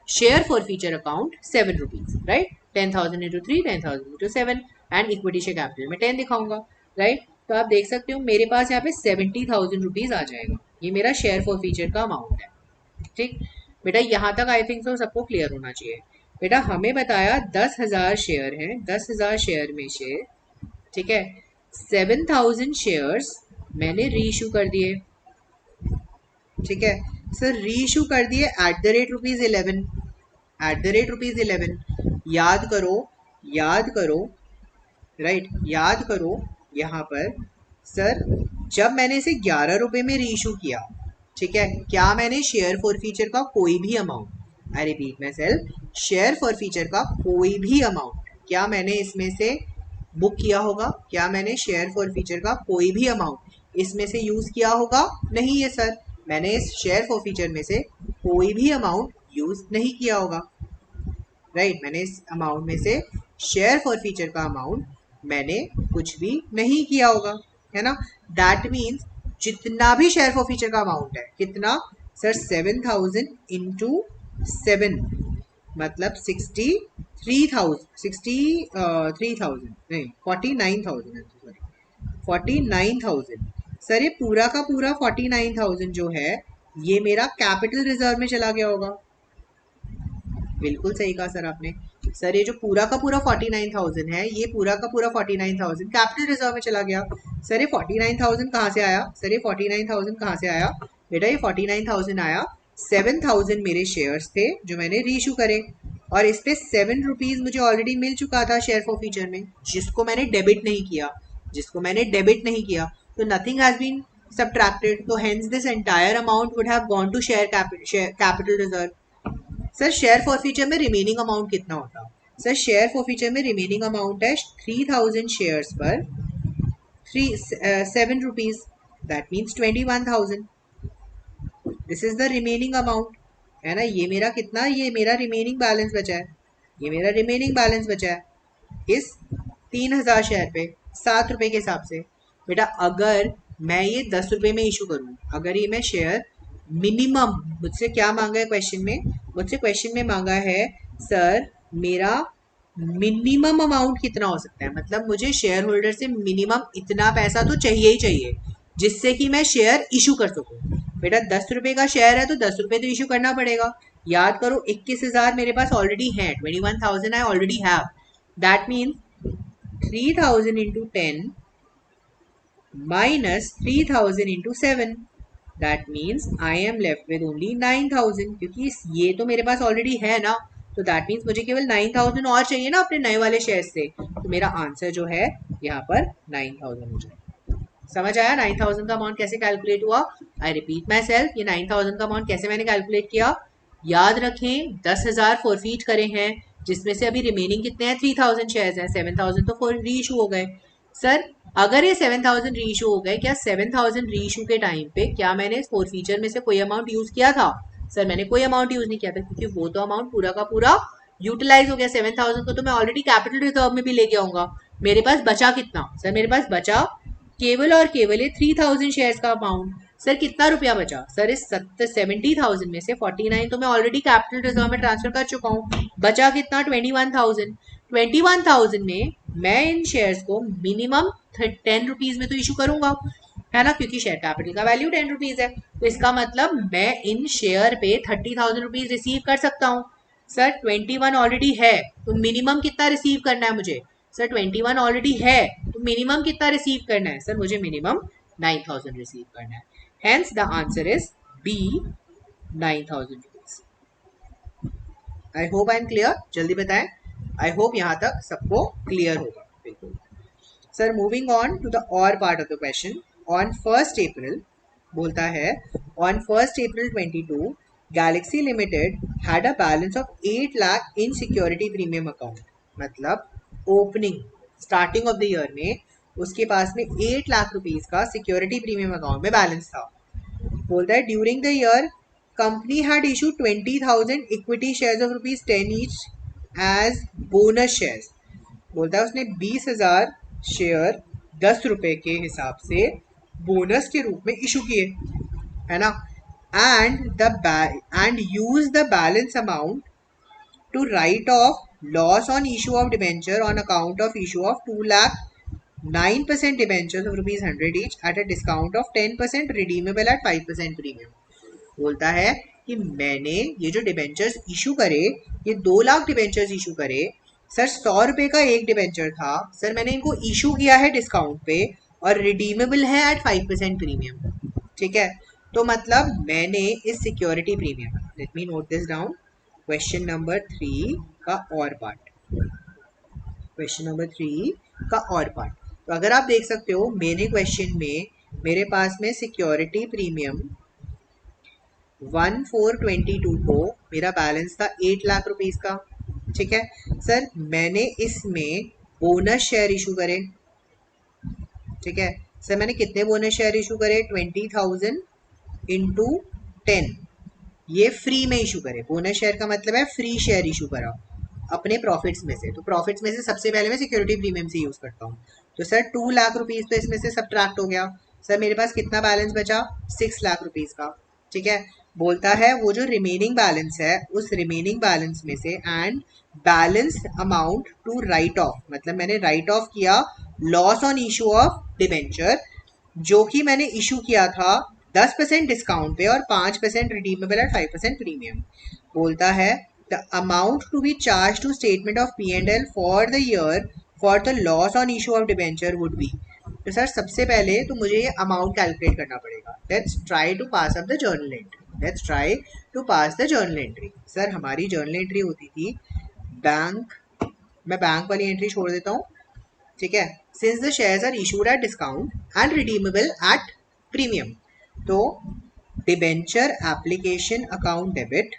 share forfeiture account 7 rupees, right? 10,000 into 3, 10,000 into 7 and equity share capital में 10 दिखाऊंगा, right? तो आप देख सकते हो मेरे पास यहाँ पे 70,000 रुपीज आ जाएगा, ये मेरा शेयर फॉरफीचर का अमाउंट है, ठीक। बेटा यहाँ तक आई थिंक सो सबको क्लियर होना चाहिए। बेटा हमें बताया 10,000 शेयर हैं, 10,000 शेयर में से, ठीक है, 7,000 शेयर्स मैंने रीइशू कर दिए, ठीक है सर, रीइशू कर दिए at the rate rupees 11, at the rate rupees 11। याद करो, याद करो, राइट, याद करो यहाँ पर सर जब मैंने इसे 11 रुपए में रीइशू किया, ठीक है, क्या मैंने शेयर फॉरफीचर का कोई भी amount, I repeat my self, share forfeiture का कोई भी अमाउंट क्या मैंने इसमें से बुक किया होगा, क्या मैंने शेयर फॉरफीचर का कोई भी अमाउंट इसमें से यूज किया होगा? नहीं है सर, मैंने इस शेयर फॉरफीचर में से कोई भी अमाउंट यूज नहीं किया होगा, राइट, मैंने इस अमाउंट में से शेयर फॉरफीचर का अमाउंट मैंने कुछ भी नहीं किया होगा, है ना। दैट मीन्स जितना भी शेयर फॉरफीचर का अमाउंट है, कितना सर, 7,000 इंटू 7, मतलब 63,000, 63,000 नहीं 49,000, सॉरी 49,000। सर ये पूरा का पूरा 49,000 जो है ये मेरा कैपिटल रिजर्व में चला गया होगा। बिल्कुल सही कहा सर आपने, सर ये जो पूरा का पूरा 49,000 है, ये पूरा का पूरा 49,000 कैपिटल रिजर्व में चला गया। सर ये 49,000 कहाँ से आया, सर ये 49,000 कहाँ से आया? बेटा ये 49,000 आया, 7,000 मेरे शेयर्स थे जो मैंने रीइशू करे, और इस पे 7 रुपीज मुझे ऑलरेडी मिल चुका था शेयर फॉरफीचर में, जिसको मैंने डेबिट नहीं किया, जिसको मैंने डेबिट नहीं किया, तो नथिंग हैज बीन सब्ट्रैक्टेड, तो hence this entire amount would have gone to share capital reserve. Sir share forfeiture में रिमेनिंग अमाउंट कितना होता? सर शेयर फॉरफीचर में रिमेनिंग अमाउंट है 3,000 शेयर्स पर 7 rupees, that means 21,000, this is the remaining amount, है ना। ये मेरा कितना, ये मेरा रिमेनिंग बैलेंस बचा है, ये मेरा रिमेनिंग बैलेंस बचा है इस 3,000 शेयर पे 7 रुपए के हिसाब से। बेटा अगर मैं ये 10 रुपए में इशू करूँ, अगर ये मैं शेयर मिनिमम, मुझसे क्या मांगा है क्वेश्चन में, मुझसे क्वेश्चन में मांगा है सर मेरा मिनिमम अमाउंट कितना हो सकता है, मतलब मुझे शेयर होल्डर से मिनिमम इतना पैसा तो चाहिए ही चाहिए जिससे कि मैं शेयर इशू कर सकूं। बेटा 10 रुपए का शेयर है तो 10 रुपए तो इशू करना पड़ेगा। याद करो 21,000 मेरे पास ऑलरेडी है, 21,000 I already have, that means 3,000 into 10 minus 3,000 into 7, that means I am left with only 9,000, क्योंकि ये तो मेरे पास ऑलरेडी है ना, तो दैट मीन्स मुझे केवल 9,000 और चाहिए ना अपने नए वाले शेयर से, तो मेरा आंसर जो है यहाँ पर 9,000 हो जाएगा। समझ आया 9,000 का अमाउंट कैसे कैलकुलेट हुआ? आई रिपीट माई सेल्फ, ये 9,000 का अमाउंट कैसे मैंने कैलकुलेट किया? याद रखें 10,000 फोरफीट करे हैं, जिसमें से अभी रिमेनिंग कितने हैं, 3,000 शेयर्स हैं, 7,000 तो री इशू हो गए, सर अगर ये 7,000 रीइशू हो गए, क्या 7,000 रीइशू के टाइम पे क्या मैंने इस फीचर में से कोई अमाउंट यूज किया था? सर मैंने कोई अमाउंट यूज नहीं किया था, क्योंकि वो तो अमाउंट पूरा का पूरा यूटिलाइज हो गया। 7,000 को तो मैं ऑलरेडी कैपिटल रिजर्व में भी लेके आऊंगा। मेरे पास बचा कितना? सर मेरे पास बचा केवल और केवल ये 3,000 शेयर्स का अमाउंट। सर कितना रुपया बचा? सर इस 70,000 में से 49 तो मैं ऑलरेडी कैपिटल रिजर्व में ट्रांसफर कर चुका हूँ। बचा कितना? 21,000। 21,000 में मैं इन शेयर्स को मिनिमम 10 रुपीज में तो इशू करूंगा, है ना, क्योंकि शेयर कैपिटल का वैल्यू 10 रुपीज है। तो इसका मतलब मैं इन शेयर पे 30,000 रुपीज रिसीव कर सकता हूँ। सर 21 ऑलरेडी है, तो मिनिमम कितना रिसीव करना है मुझे? सर 21 ऑलरेडी है, तो मिनिमम कितना रिसीव करना है? सर मुझे मिनिमम 9,000 रिसीव करना है। Hence the answer is B, 9,000 rupees. I hope I am clear. जल्दी बताएं। आई होप यहाँ तक सबको क्लियर होगा। बिल्कुल। Sir moving on to the other part of the question. On 1st April बोलता है, on 1st April 22 Galaxy Limited had a balance of 8 lakh in security premium account. मतलब opening starting of the year में उसके पास में 8 lakh rupees का security premium account में balance था। बोलता है during the year company had issue 20,000 equity shares of ₹10 each as bonus shares. बोलता है उसने 20,000 शेयर 10 रुपए के हिसाब से बोनस के रूप में इशू किए, है ना। And use the balance amount to write off loss on issue of debenture on account of issue of 2,09% debentures of ₹100 each at a discount of 10% redeemable at 5% premium. बोलता है कि मैंने ये जो डिबेंचर्स इशू करे, ये 2 लाख डिबेंचर्स इशू करे। Sir 100 रुपए का एक डिबेंचर था। सर मैंने इनको इशू किया है डिस्काउंट पे और रिडीमेबल है एट 5% प्रीमियम। ठीक है, तो मतलब मैंने इस security premium, let me note this down, question number 3 का और पार्ट, क्वेश्चन नंबर 3 का और पार्ट। तो अगर आप देख सकते हो मेरे क्वेश्चन में मेरे पास में सिक्योरिटी प्रीमियम 1422 को मेरा बैलेंस था 8 लाख रुपीस का। ठीक है सर, मैंने इसमें बोनस शेयर इशू करे। ठीक है सर, मैंने कितने बोनस शेयर इशू करे? 20,000 इंटू 10, ये फ्री में इशू करे। बोनस शेयर का मतलब है फ्री शेयर इशू करा अपने प्रॉफिट्स में से। तो प्रॉफिट्स में से सबसे पहले मैं सिक्योरिटी प्रीमियम से यूज करता हूँ। तो सर 2 लाख रुपीज तो इसमें से सब्ट्रैक्ट हो गया। सर मेरे पास कितना बैलेंस बचा? 6 लाख रुपीज का। ठीक है, बोलता है वो जो रिमेनिंग बैलेंस है उस रिमेनिंग बैलेंस में से and balance amount to write off, मतलब मैंने राइट ऑफ किया loss on issue of debenture, जो कि मैंने इशू किया था 10% डिस्काउंट पे और 5% रिडीमेबल एट 5% प्रीमियम। बोलता है the amount to be charge to statement of P&L for the year for the loss on issue of debenture would be. तो सर सबसे पहले तो मुझे ये अमाउंट कैलकुलेट करना पड़ेगा। Let's try to pass up the journal entry. Let's try to pass the journal entry. Sir हमारी journal entry होती थी बैंक, मैं बैंक वाली एंट्री छोड़ देता हूँ। ठीक है, since the shares are issued at discount and redeemable at premium, तो डिबेंचर एप्लीकेशन अकाउंट डेबिट।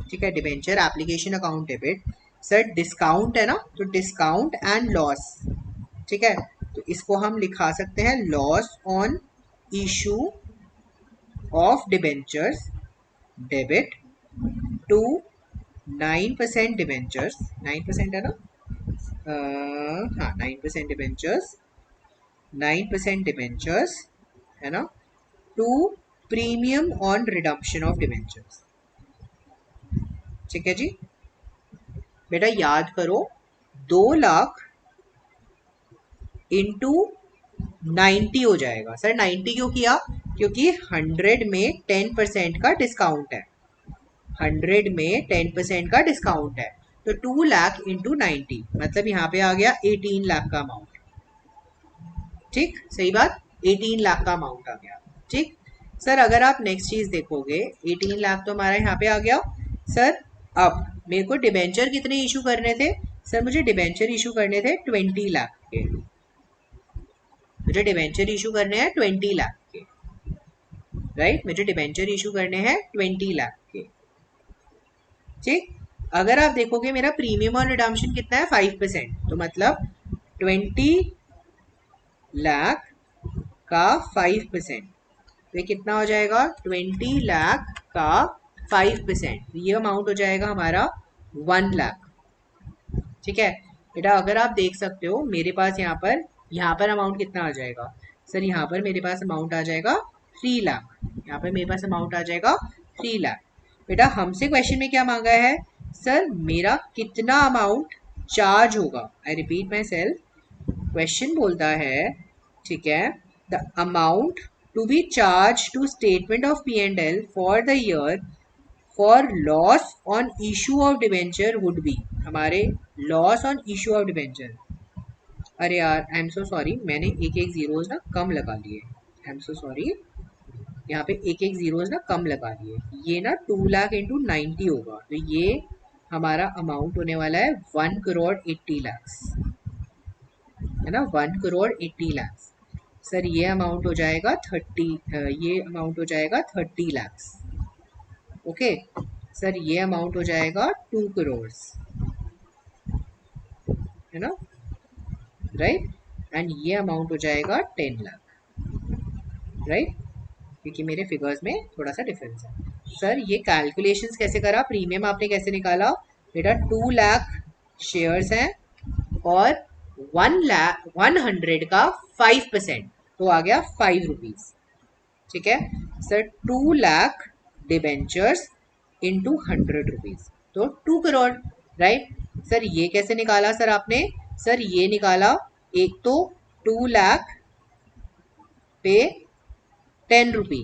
ठीक है, debenture application account debit. Sir discount है ना, तो डिस्काउंट एंड लॉस। ठीक है, तो इसको हम लिखा सकते हैं loss on issue of debentures debit to 9% debentures, 9% है ना, हाँ 9% डिबेंचर्स, 9% डिबेंचर्स है ना, to premium on redemption of debentures. ठीक है जी, बेटा याद करो 2 लाख इंटू 90 हो जाएगा। सर 90 क्यों किया? क्योंकि 100 में 10% का डिस्काउंट है, 100 में 10% का डिस्काउंट है। तो 2 लाख इंटू 90 मतलब यहाँ पे आ गया 18 लाख का अमाउंट। ठीक, सही बात, 18 लाख का अमाउंट आ गया। ठीक सर, अगर आप नेक्स्ट चीज देखोगे 18 लाख तो हमारा यहाँ पे आ गया। सर अब मेरे को डिबेंचर कितने इशू करने थे? सर मुझे डिबेंचर इशू करने थे 20 लाख के। मुझे डिबेंचर इशू करने हैं 20 लाख के, राइट, मुझे डिबेंचर इशू करने हैं 20 लाख के। ठीक, अगर आप देखोगे मेरा प्रीमियम और रिडम्पशन कितना है 5%, तो मतलब 20 लाख का 5%, तो ये कितना हो जाएगा? 20 लाख का 5%, ये अमाउंट हो जाएगा हमारा 1 लाख। ठीक है बेटा, अगर आप देख सकते हो मेरे पास यहाँ पर अमाउंट कितना आ जाएगा सर? यहाँ पर मेरे पास अमाउंट आ जाएगा 3 लाख। यहाँ पर मेरे पास अमाउंट आ जाएगा 3 लाख। बेटा हमसे क्वेश्चन में क्या मांगा है सर? मेरा कितना अमाउंट चार्ज होगा। I repeat myself, question बोलता है, ठीक है, the amount to be charge to statement of P&L for the year for loss on issue of debenture would be. हमारे loss on issue of debenture, अरे यार आई am so sorry, मैंने एक एक जीरोज ना कम लगा लिए। आई एम सो सॉरी, यहाँ पे एक एक जीरोज ना कम लगा लिए। ये ना 2 लाख इंटू 90 होगा, तो ये हमारा अमाउंट होने वाला है 1 करोड़ 80 लाख, है ना, 1 करोड़ 80 लाख। सर ये अमाउंट हो जाएगा 30 लाख। ओके सर, ये अमाउंट हो जाएगा 2 करोड़, है ना, राइट। एंड ये अमाउंट हो जाएगा 10 लाख, राइट, क्योंकि मेरे फिगर्स में थोड़ा सा डिफरेंस है। सर ये कैलकुलेशंस कैसे करा? प्रीमियम आपने कैसे निकाला? बेटा 2 लाख शेयर्स हैं और 100 का 5%, तो आ गया 5 रुपीज। ठीक है sir, 2 lakh debentures into 100 rupees, तो 2 करोड़, राइट। सर ये कैसे निकाला सर आपने? सर ये निकाला, एक तो 2 लाख पे 10 रुपी,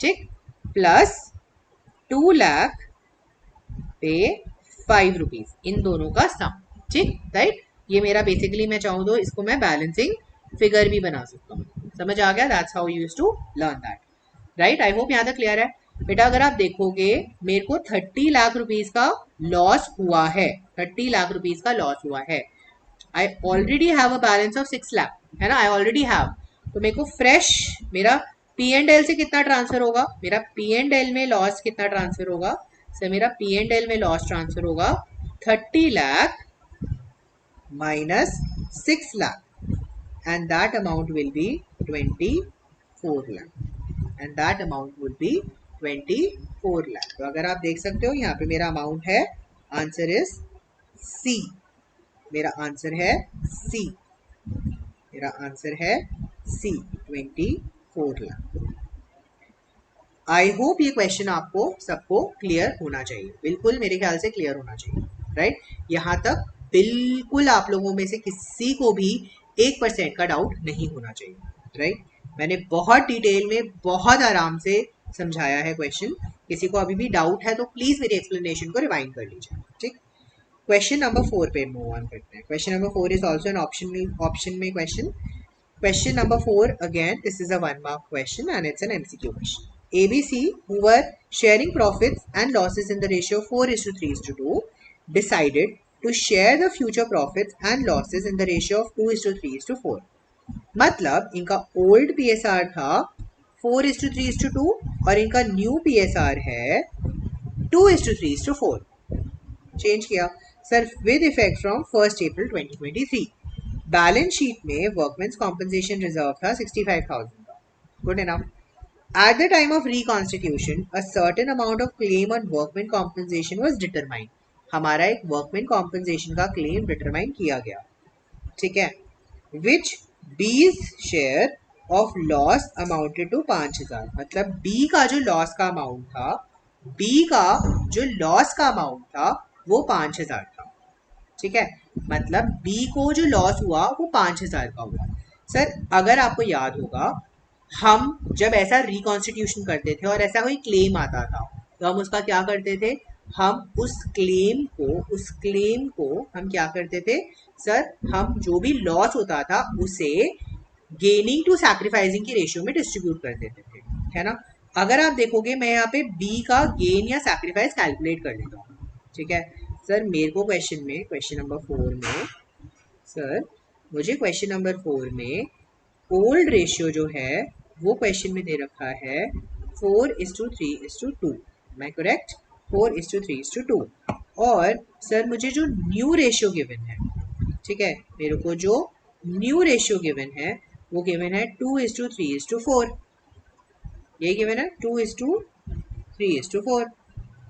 ठीक, प्लस 2 लाख पे 5 रुपीज, इन दोनों का सम, ठीक, राइट। ये मेरा बेसिकली मैं चाहूँ तो इसको मैं बैलेंसिंग फिगर भी बना सकता हूँ। समझ आ गया? That's how you used to learn that, right. आई होप यहाँ तक क्लियर है। बेटा अगर आप देखोगे मेरे को 30 लाख रुपीज का लॉस हुआ है, 30 लाख रुपीज का लॉस हुआ है। I already have a balance of 6 lakh, है ना, आई ऑलरेडी हैव। तो मेरे को फ्रेश मेरा P&L से कितना ट्रांसफर होगा? मेरा P&L में लॉस कितना ट्रांसफर होगा? सर मेरा P&L में लॉस ट्रांसफर होगा 30 lakh minus 6 lakh, and that amount will be 24 lakh, and that amount would be 24 lakh। तो अगर आप देख सकते हो यहाँ पे मेरा अमाउंट है, आंसर इज सी, मेरा आंसर है सी, मेरा आंसर है सी, 24 लाख। आई होप ये क्वेश्चन आपको सबको क्लियर होना चाहिए, बिल्कुल मेरे ख्याल से क्लियर होना चाहिए, राइट। यहाँ तक बिल्कुल आप लोगों में से किसी को भी 1% का डाउट नहीं होना चाहिए, राइट। मैंने बहुत डिटेल में बहुत आराम से समझाया है क्वेश्चन। किसी को अभी भी डाउट है तो प्लीज मेरी एक्सप्लेनेशन को रिवाइंड कर लीजिए, ठीक। क्वेश्चन नंबर 4 पे मूव ऑन करते हैं। Question number 4 is also an option में question. Question number 4, again this is a 1 mark question and it's an MCQ question. ABC, who were sharing profits and losses in the ratio 4:3:2, decided to share the future profits and losses in the ratio of 2:3:4। मतलब इनका old PSR था 4:3:2 और इनका new PSR है 2:3:4। Change किया sir with effect from 1 April 2023। Balance sheet में workmen's compensation reserve था 65,000 का, good enough. At the time of reconstitution, a certain amount of claim on workman compensation was determined। हमारा एक workman compensation का claim determine किया गया, ठीक है, which B's share of loss amounted to 5,000। मतलब B का जो loss का amount था, B का जो loss का amount था वो 5,000 था, ठीक है। मतलब B को जो लॉस हुआ वो 5,000 का हुआ। सर अगर आपको याद होगा, हम जब ऐसा रिकॉन्स्टिट्यूशन करते थे और ऐसा कोई क्लेम आता था तो हम उसका क्या करते थे? हम उस क्लेम को हम क्या करते थे सर? हम जो भी लॉस होता था उसे गेनिंग टू सैक्रिफाइसिंग की रेशियो में डिस्ट्रीब्यूट कर देते थे, है ना। अगर आप देखोगे मैं यहाँ पे बी का गेन या सैक्रिफाइस कैलकुलेट कर लेता हूँ, ठीक है। सर मेरे को क्वेश्चन नंबर 4 में सर मुझे क्वेश्चन नंबर 4 में ओल्ड रेशियो जो है वो क्वेश्चन में दे रखा है 4:3:2, मैं करेक्ट? 4:3:2। और सर मुझे जो न्यू रेशियो गिवन है ठीक है, मेरे को जो न्यू रेशियो गिवन है वो गिवन है 2:3:4, ये गिवन है 2:3:4,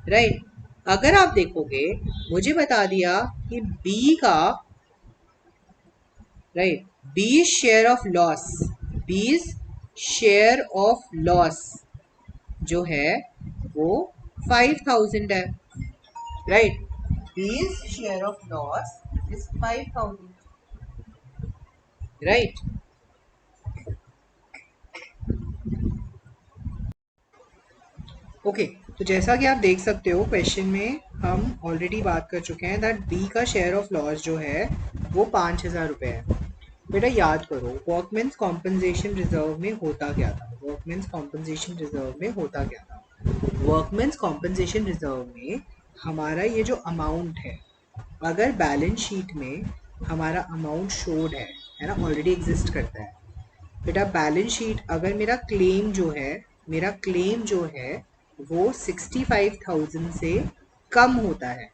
राइट। अगर आप देखोगे मुझे बता दिया कि बी का, right, B share of loss, B share of loss जो है वो 5000 है, right. B share of loss is 5000, right. Okay, तो जैसा कि आप देख सकते हो क्वेश्चन में हम ऑलरेडी बात कर चुके हैं दैट बी का शेयर ऑफ लॉस जो है वो 5000 रुपये है। बेटा याद करो वर्कमेंस कॉम्पनसेशन रिजर्व में होता क्या था, वर्कमेंस कॉम्पनसेशन रिजर्व में होता क्या था। वर्कमेंस कॉम्पनसेशन रिजर्व में हमारा ये जो अमाउंट है, अगर बैलेंस शीट में हमारा अमाउंट शोड है ना, ऑलरेडी एग्जिस्ट करता है। बेटा बैलेंस शीट अगर मेरा क्लेम जो है, मेरा क्लेम जो है वो 65,000 से कम होता है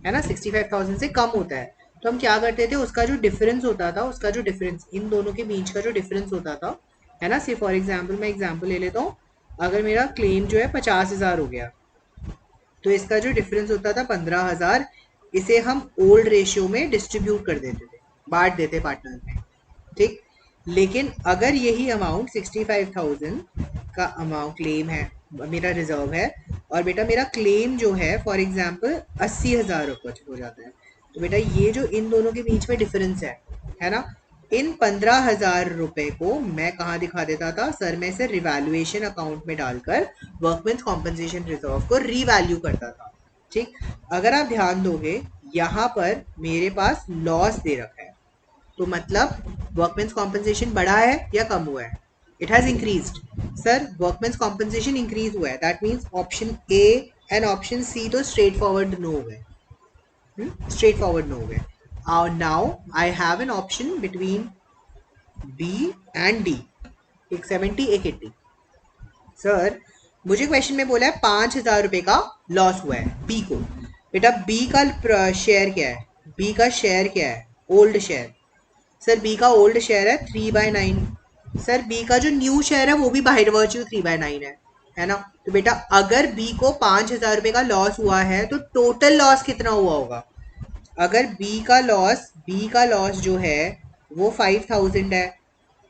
ना, 65,000 से कम होता है, तो हम क्या करते थे, उसका जो डिफरेंस होता था, उसका जो डिफरेंस इन दोनों के बीच का जो डिफरेंस होता था, है ना, से फॉर एग्जाम्पल मैं एग्जाम्पल ले लेता हूँ, अगर मेरा क्लेम जो है 50,000 हो गया तो इसका जो डिफरेंस होता था 15,000, इसे हम ओल्ड रेशियो में डिस्ट्रीब्यूट कर देते थे, बांट देते पार्टनर में, ठीक। लेकिन अगर यही अमाउंट 65,000 का अमाउंट क्लेम है, मेरा रिजर्व है, और बेटा मेरा क्लेम जो है फॉर एग्जाम्पल 80,000 रुपये हो जाता है, तो बेटा ये जो इन दोनों के बीच में डिफरेंस है ना, इन 15,000 रुपए को मैं कहाँ दिखा देता था सर, मैं इसे रिवैल्यूएशन अकाउंट में डालकर वर्कमेंस कॉम्पनसेशन रिजर्व को रीवैल्यू करता था, ठीक। अगर आप ध्यान दोगे यहाँ पर मेरे पास लॉस दे रखा है, तो मतलब वर्कमेंस कॉम्पनसेशन बढ़ा है या कम हुआ है, it has increased. Sir workmen's compensation increase हुआ है, that means option A and option C तो स्ट्रेट फॉरवर्ड नो हो गए, स्ट्रेट फॉरवर्ड नो हो गए। Now I have an option between B and D, एक 70 एक 80। सर मुझे क्वेश्चन में बोला है 5,000 रुपए का लॉस हुआ है बी को, बेटा बी का शेयर क्या है, बी का शेयर क्या है, ओल्ड शेयर। सर बी का ओल्ड शेयर है 3/9, सर बी का जो न्यू शेयर है वो भी बाय वर्च्यू 3/9 है ना। तो बेटा अगर बी को 5,000 रुपए का लॉस हुआ है तो टोटल लॉस कितना हुआ होगा, अगर बी का लॉस जो है वो 5,000 है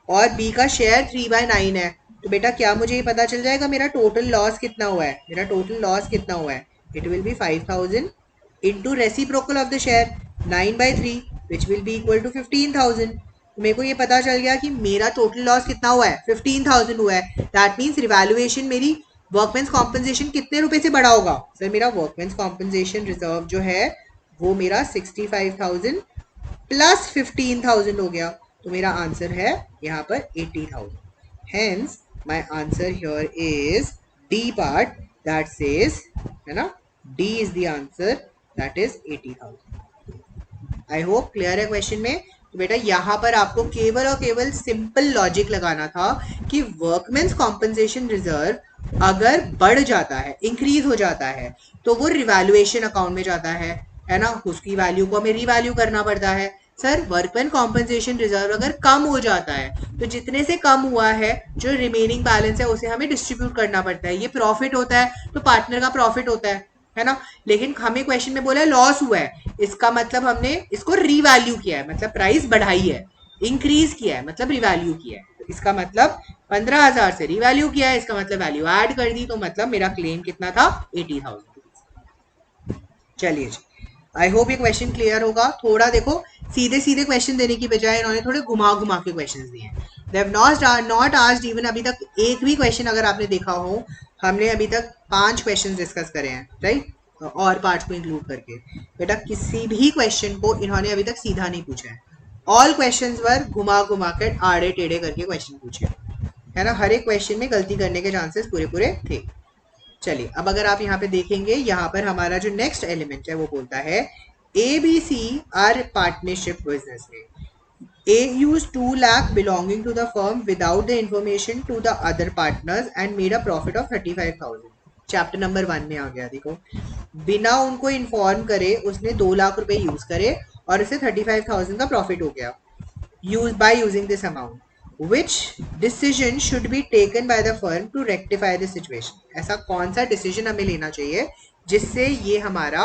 और बी का शेयर 3/9 है, तो बेटा क्या मुझे ये पता चल जाएगा मेरा टोटल लॉस कितना हुआ है, मेरा टोटल लॉस कितना हुआ है, it will be 5,000 into reciprocal of the share 9/3 which will be equal to 15,000। तो मेरे को ये पता चल गया कि मेरा टोटल लॉस कितना हुआ है, 15,000 हुआ है। दैट मीन्स रिवैल्यूएशन मेरी वर्कमेंस कॉम्पनसेशन कितने रुपए से बढ़ा होगा, सर मेरा वर्कमेंस कॉम्पनसेशन रिजर्व जो है वो मेरा 65,000 प्लस 15,000 हो गया, तो मेरा आंसर है यहाँ पर 80,000। Hence my answer here is D part that says, है ना, D is the answer, that is 80,000। I hope clear है क्वेश्चन में। तो बेटा यहाँ पर आपको केवल और केवल सिंपल लॉजिक लगाना था कि वर्कमेंस कॉम्पनसेशन रिजर्व अगर बढ़ जाता है, इंक्रीज हो जाता है, तो वो रिवैल्यूएशन अकाउंट में जाता है ना, उसकी वैल्यू को हमें रीवैल्यू करना पड़ता है। सर वर्कमैन कॉम्पनसेशन रिजर्व अगर कम हो जाता है तो जितने से कम हुआ है जो रिमेनिंग बैलेंस है उसे हमें डिस्ट्रीब्यूट करना पड़ता है, ये प्रॉफिट होता है तो पार्टनर का प्रॉफिट होता है ना। लेकिन हमें क्वेश्चन में बोला है लॉस हुआ है, इसका मतलब हमने इसको रीवैल्यू किया है, मतलब प्राइस बढ़ाई है, इंक्रीज किया है मतलब रिवैल्यू किया है, तो इसका मतलब 15,000 से रिवैल्यू किया है, इसका मतलब वैल्यू ऐड कर दी, तो मतलब मेरा क्लेम कितना था 80,000। चलिए जी, आई होप ये क्वेश्चन क्लियर होगा। थोड़ा देखो सीधे सीधे क्वेश्चन देने की बजाय इन्होंने थोड़े घुमा घुमा के क्वेश्चन दिए हैं। They have not asked even, अभी तक एक भी क्वेश्चन अगर आपने देखा हो, हमने अभी तक 5 क्वेश्चन डिस्कस करे हैं, राइट, और पार्ट्स को इंक्लूड करके। बेटा किसी भी क्वेश्चन को इन्होंने अभी तक सीधा नहीं पूछा है, ऑल क्वेश्चंस वर घुमा घुमा कर आड़े टेढ़े करके क्वेश्चन पूछे, है ना। हर एक क्वेश्चन में गलती करने के चांसेस पूरे पूरे थे। चलिए अब अगर आप यहाँ पे देखेंगे, यहाँ पर हमारा जो नेक्स्ट एलिमेंट है वो बोलता है ABC आर पार्टनरशिप बिजनेस में, A used 2 lakh belonging to the firm without the information to the other partners and made a profit of 35,000। Chapter number 1 में आ गया, देखो बिना उनको इन्फॉर्म करे उसने 2 लाख रुपए यूज करे और उसे 35,000 का प्रॉफिट हो गया by using this amount. Which decision should be taken by the firm to rectify the situation? ऐसा कौन सा डिसीजन हमें लेना चाहिए जिससे ये हमारा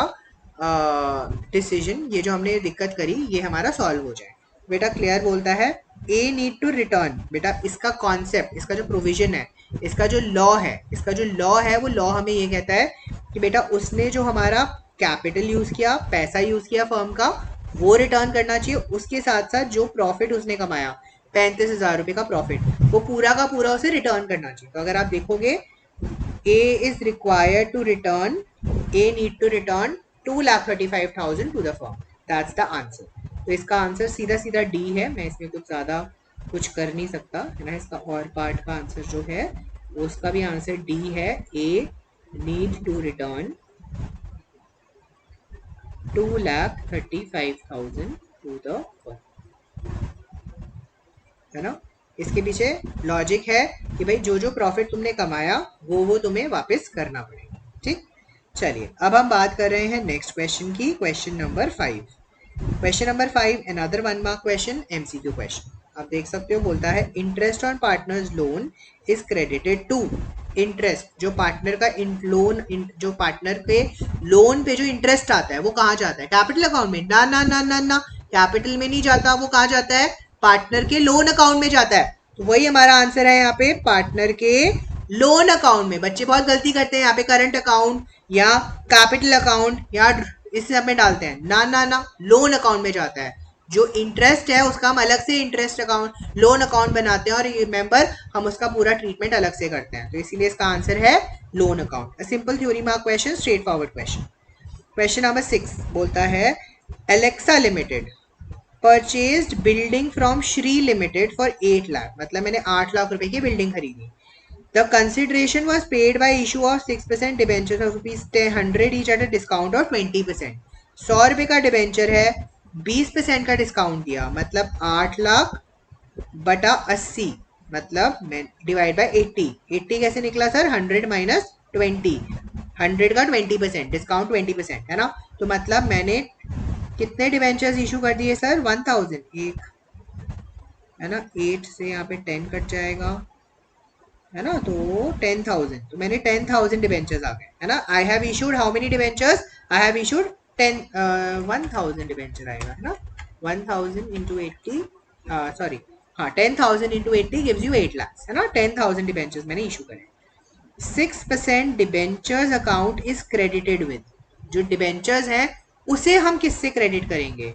डिसीजन, ये जो हमने दिक्कत करी, ये हमारा सॉल्व हो जाए. बेटा क्लियर बोलता है ए नीड टू रिटर्न. बेटा इसका कॉन्सेप्ट, इसका जो प्रोविजन है, इसका जो लॉ है, वो लॉ हमें ये कहता है कि बेटा उसने जो हमारा कैपिटल यूज किया, पैसा यूज किया फर्म का, वो रिटर्न करना चाहिए. उसके साथ साथ जो प्रॉफिट उसने कमाया, 35,000 रुपए का प्रॉफिट, वो पूरा का पूरा उसे रिटर्न करना चाहिए. तो अगर आप देखोगे A is required to return, A need to return 2,35,000 to the firm. That's the answer. तो इसका आंसर सीधा सीधा डी है. मैं इसमें कुछ ज्यादा कुछ कर नहीं सकता है ना. इसका और पार्ट का आंसर जो है उसका भी आंसर डी है. A need to return 2,35,000 to the firm, है ना. इसके पीछे लॉजिक है कि भाई जो जो प्रॉफिट तुमने कमाया वो तुम्हें वापस करना पड़ेगा. ठीक. चलिए अब हम बात कर रहे हैं नेक्स्ट क्वेश्चन की. Question number 5. Question number 5 another 1 mark question, MCQ question. आप देख सकते हो, बोलता है interest on partners loan is credited to. Interest, जो पार्टनर का लोन, जो पार्टनर के लोन पे जो इंटरेस्ट आता है वो कहाँ जाता है? कैपिटल अकाउंट में. ना ना ना ना ना, कैपिटल में नहीं जाता. वो कहाँ जाता है? पार्टनर के लोन अकाउंट में जाता है. तो वही हमारा आंसर है यहाँ पे, पार्टनर के लोन अकाउंट में. बच्चे बहुत गलती करते हैं यहाँ पे, करंट अकाउंट या कैपिटल अकाउंट या इस सब में डालते हैं. ना ना ना, लोन अकाउंट में जाता है. जो इंटरेस्ट है उसका हम अलग से इंटरेस्ट अकाउंट, लोन अकाउंट बनाते हैं, और रिमेंबर हम उसका पूरा ट्रीटमेंट अलग से करते हैं. तो इसीलिए इसका आंसर है loan account. Simple theory mark question, straight forward question. Question number 6 बोलता है Alexa limited purchased building from Shri limited for 8 lakh. मतलब मैंने 8 लाख रुपए की बिल्डिंग खरीदी. The consideration was paid by issue of 6% debentures of ₹100 each at a discount of 20%. 100 रुपए का debenture है, 20% का डिस्काउंट दिया, मतलब 8 लाख बटा 80, मतलब मैं डिवाइड बाय 80. 80 कैसे निकला सर? 100 माइनस 20. 100 का 20%, डिस्काउंट 20% है ना. तो मतलब मैंने कितने डिबेंचर्स इशू कर दिए सर? 1000. एक है ना, 8 से यहाँ पे 10 कट जाएगा, है ना, तो 10,000. तो मैंने 10,000 डिबेंचर्स आ गए, है ना. I have issued how many debentures? I have issued 1,000 debenture आएगा, है ना. 1,000 इंटू 80, सॉरी, हाँ, 10,000 इंटू 80 गिव्स यू 8 लाख, है ना. 10,000 डिबेंचर्स मैंने इशू करे. 6% debentures account is credited with. जो डिबेंचर्स हैं उसे हम किससे क्रेडिट करेंगे?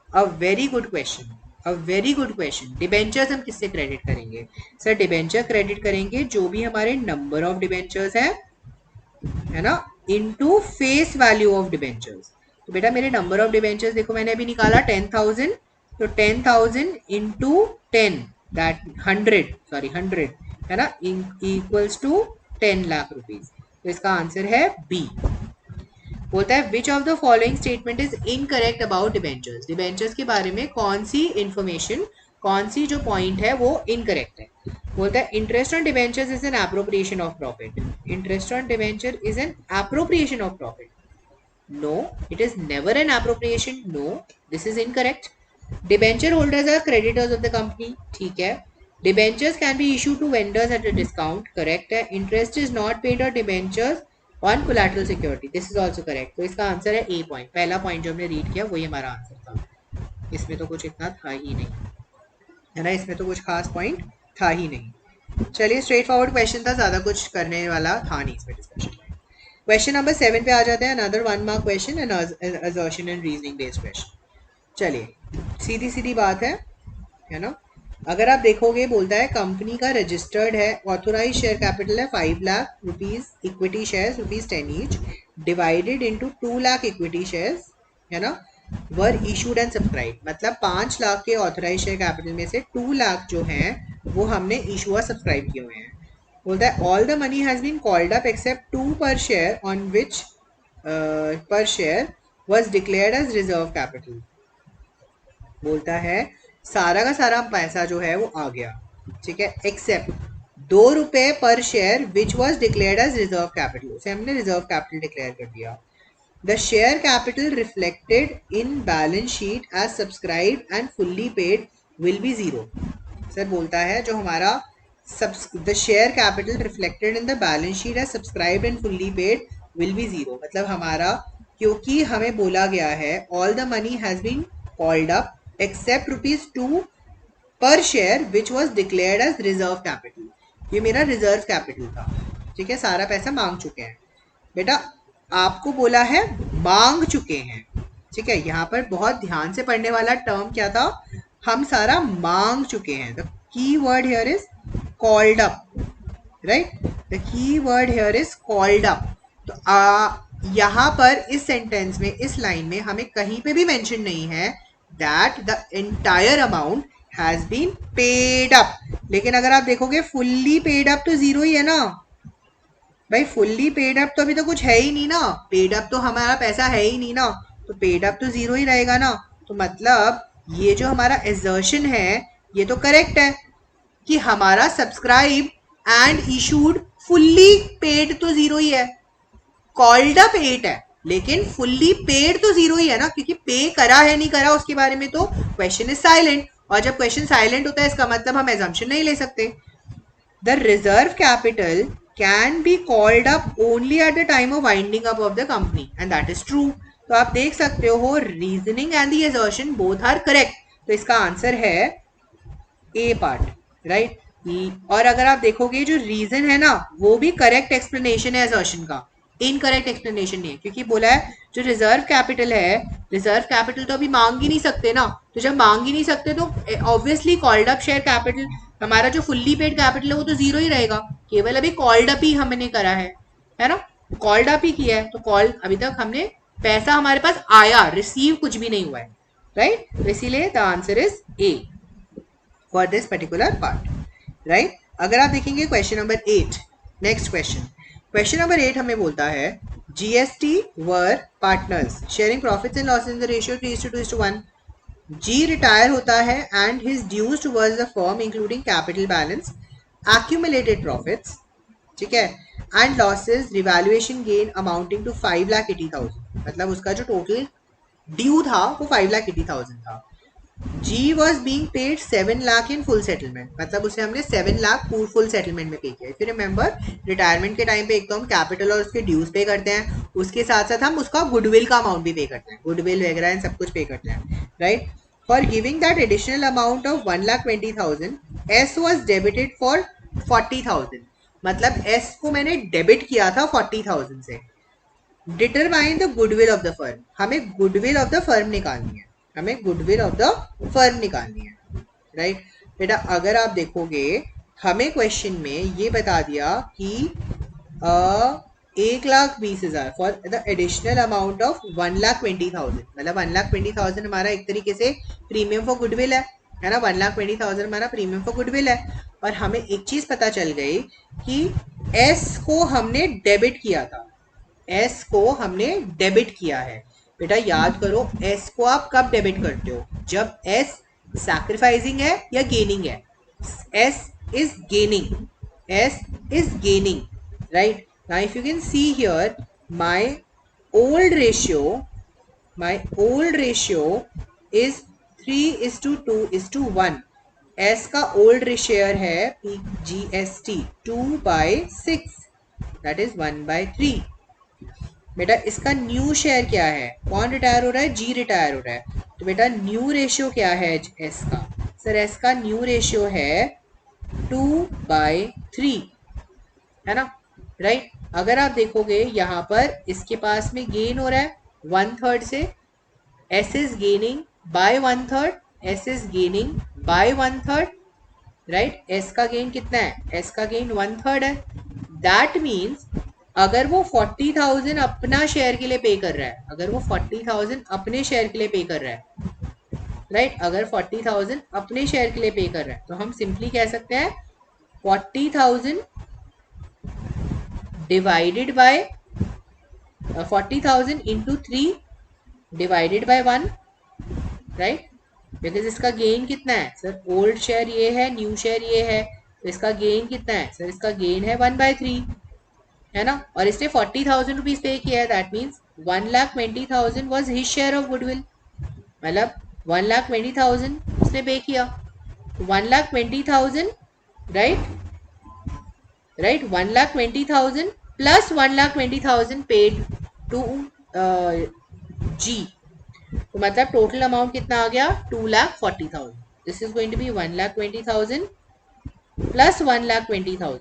A very good question, a very good question. Debentures हम किससे क्रेडिट करेंगे? सर डिबेंचर क्रेडिट करेंगे जो भी हमारे नंबर ऑफ डिबेंचर्स है ना, into face value of debentures. तो बेटा मेरे नंबर ऑफ डिबेंचर्स देखो, मैंने अभी निकाला 10,000. तो 10,000 इंटू 10, दैट 100, सॉरी 100, है ना, इक्वल्स टू 10 लाख रुपीज. तो इसका आंसर है बी. बोलता है which of the following statement is incorrect about debentures. Debentures के बारे में कौन सी इंफॉर्मेशन, कौन सी जो पॉइंट है वो इनकरेक्ट है. बोलता है interest on debentures is an appropriation of profit. Interest on debenture is an appropriation of profit. No, it is never an appropriation. No, this is incorrect. Debenture holders are creditors of the company. ठीक है. Debentures can be issue to vendors at a discount. Correct है. Interest is not paid on debentures on collateral security. This is also correct. तो इसका answer है ए point. पहला point जो हमने read किया वही हमारा आंसर था. इसमें तो कुछ इतना था ही नहीं, है ना. इसमें तो कुछ खास पॉइंट था ही नहीं. चलिए स्ट्रेट फॉरवर्ड क्वेश्चन था, ज्यादा कुछ करने वाला था नहीं इसमें डिस्कशन. क्वेश्चन नंबर 7 पे आ जाते हैं. Another 1 mark question and assertion and reasoning based question. चलिए सीधी सीधी बात है ना. अगर आप देखोगे, बोलता है कंपनी का रजिस्टर्ड है, ऑथोराइज शेयर कैपिटल है 5 lakh rupees, equity shares ₹10 each, divided into 2 lakh equity shares, है ना, वर इशूड एंड सब्सक्राइब. मतलब 5 लाख के ऑथोराइज शेयर कैपिटल में से 2 लाख जो हैं वो हमने इशू और सब्सक्राइब किए हुए हैं. बोलता है all the money has been called up except 2 per share on which per share was declared as reserve capital. बोलता है सारा का सारा पैसा जो है वो आ गया, ठीक है, एक्सेप्ट 2 रुपए per share which was declared as reserve capital. उसे हमने रिजर्व कैपिटल डिक्लेयर कर दिया. The share capital reflected in balance sheet as subscribed and fully paid will be zero. Sir बोलता है जो हमारा the share capital reflected in the balance sheet as subscribed and fully paid will be zero. मतलब हमारा, क्योंकि हमें बोला गया है all the money has been called up except ₹2 per share which was declared as reserve capital. ये मेरा reserve capital था, ठीक है, सारा पैसा मांग चुके हैं। बेटा आपको बोला है मांग चुके हैं, ठीक है, यहाँ पर बहुत ध्यान से पढ़ने वाला टर्म क्या था, हम सारा मांग चुके हैं। The key word here is called up, right, the key word here is called up. तो यहाँ पर इस सेंटेंस में, इस लाइन में हमें कहीं पे भी मेंशन नहीं है that the entire amount has been paid up. लेकिन अगर आप देखोगे फुल्ली पेड अप तो जीरो ही है ना भाई, फुल्ली पेड अप तो अभी तो कुछ है ही नहीं ना, पेड अप तो हमारा पैसा है ही नहीं ना, तो पेड अप तो जीरो ही रहेगा ना। तो मतलब ये जो हमारा एजर्शन है ये तो करेक्ट है कि हमारा subscribe and issued fully paid तो जीरो ही है, कॉल्ड अप 8 है लेकिन फुल्ली पेड तो जीरो ही है ना, क्योंकि पे करा है नहीं करा उसके बारे में तो क्वेश्चन इज साइलेंट, और जब क्वेश्चन साइलेंट होता है इसका मतलब हम एजम्पशन नहीं ले सकते। The reserve capital can be called up only at the time of winding up of the company and that is true. तो आप देख सकते हो reasoning and the assertion both are correct, तो इसका आंसर है ए पार्ट, राइट। और अगर आप देखोगे जो रीजन है ना वो भी करेक्ट एक्सप्लेनेशन है एजर्शन का, इनकरेक्ट एक्सप्लेनेशन नहीं है, क्योंकि बोला है जो रिजर्व कैपिटल है, रिजर्व कैपिटल तो अभी मांग ही नहीं सकते ना, तो जब मांग ही नहीं सकते तो obviously called up share capital, हमारा जो फुल्ली पेड कैपिटल है वो तो जीरो ही रहेगा, केवल अभी कॉल्ड अप ही हमने करा है ना, कॉल्ड अप ही किया है, तो कॉल अभी तक हमने पैसा हमारे पास आया, रिसीव कुछ भी नहीं हुआ है, राइट। तो इसीलिए the answer is A for this particular part, right. अगर आप देखेंगे question number 8, next question number 8 हमें बोलता है GST were partners sharing profits and losses in the ratio 3:2:1। G retire होता है and his dues towards the firm including capital balance, accumulated profits, ठीक है, and losses, revaluation gain amounting to 5,80,000। मतलब उसका जो टोटल ड्यू था वो 5,80,000 था। G was being paid 7 lakh in full settlement, मतलब उसे हमने 7 लाख फुल सेटलमेंट में पे किया। फिर रिमेंबर रिटायरमेंट के टाइम पे एक तो हम कैपिटल और उसके ड्यूज पे करते हैं, उसके साथ साथ हम उसका गुडविल का अमाउंट भी पे करते हैं, गुडविल वगैरह सब कुछ पे करते हैं, right. For giving that additional amount of 1,20,000 S was debited for 40,000, मतलब एस को मैंने डेबिट किया था 40,000 से। Determine the goodwill of the firm, हमें गुडविल ऑफ द फर्म निकालनी है, हमें गुडविल ऑफ द फर्म निकालनी है, राइट। बेटा अगर आप देखोगे हमें क्वेश्चन में ये बता दिया कि 1,20,000 for the additional amount of 1,20,000, मतलब 1,20,000 हमारा एक तरीके से प्रीमियम फॉर गुडविल है ना, 1,20,000 हमारा प्रीमियम फॉर गुडविल है। और हमें एक चीज पता चल गई कि एस को हमने डेबिट किया था, एस को हमने डेबिट किया है। बेटा याद करो एस को आप कब डेबिट करते हो, जब एस सैक्रिफाइसिंग है या गेनिंग है, S is gaining, S is gaining, right. Now if you can see here my old ratio is 3:2:1, S का ओल्ड रेशियो है GST 2/6, दैट इज 1/3। बेटा इसका न्यू शेयर क्या है, कौन रिटायर हो रहा है, जी रिटायर हो रहा है, तो बेटा न्यू रेशियो क्या है एस का, सर एस का न्यू रेशियो है 2/3, है ना, राइट। अगर आप देखोगे यहाँ पर इसके पास में गेन हो रहा है 1/3 से, S is gaining by 1/3, S is gaining by 1/3, right. S का गेन कितना है, एस का गेन 1/3 है, दैट मीन्स अगर वो 40,000 अपना शेयर के लिए पे कर रहा है, अगर वो 40,000 अपने शेयर के लिए पे कर रहा है, राइट, अगर 40,000 अपने शेयर के लिए पे कर रहा है तो हम सिंपली कह सकते हैं 40,000 divided by 40,000 into 3 divided by 1, right, because इसका गेन कितना है, सर ओल्ड शेयर ये है, न्यू शेयर ये है, तो इसका गेन कितना है, सर इसका गेन है 1/3, है ना, और इसने 40,000 रुपीज पे किया है, that means 1,20,000 was his share of goodwill, मतलब 1,20,000 उसने पे किया, 1,20,000, right right, 1,20,000 plus 1,20,000 paid to G, तो मतलब टोटल अमाउंट कितना आ गया, 2,40,000. This is going to be 1,20,000 plus 1,20,000.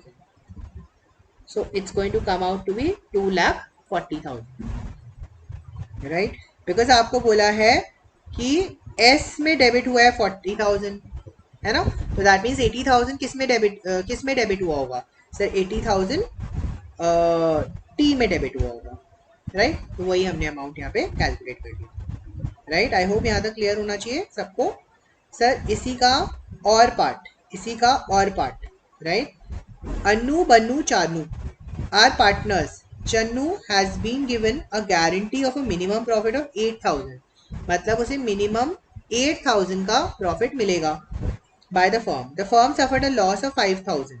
So it's going to come out to be 2,40,000. Right, because आपको बोला है कि एस में डेबिट हुआ है 40,000, है ना, तो दैट मीन्स 80,000 किस में डेबिट हुआ होगा सर, 80,000 टी में डेबिट हुआ होगा, राइट, तो वही हमने अमाउंट यहाँ पे कैलकुलेट कर दिया, राइट. आई होप यहाँ तक क्लियर होना चाहिए सबको. सर इसी का और part, right. Anu Bannu Chanu are partners. Channu has been given a guarantee of a minimum profit of 8,000, मतलब उसे मिनिमम 8,000 का प्रॉफिट मिलेगा by the firm. The firm suffered a loss of 5,000,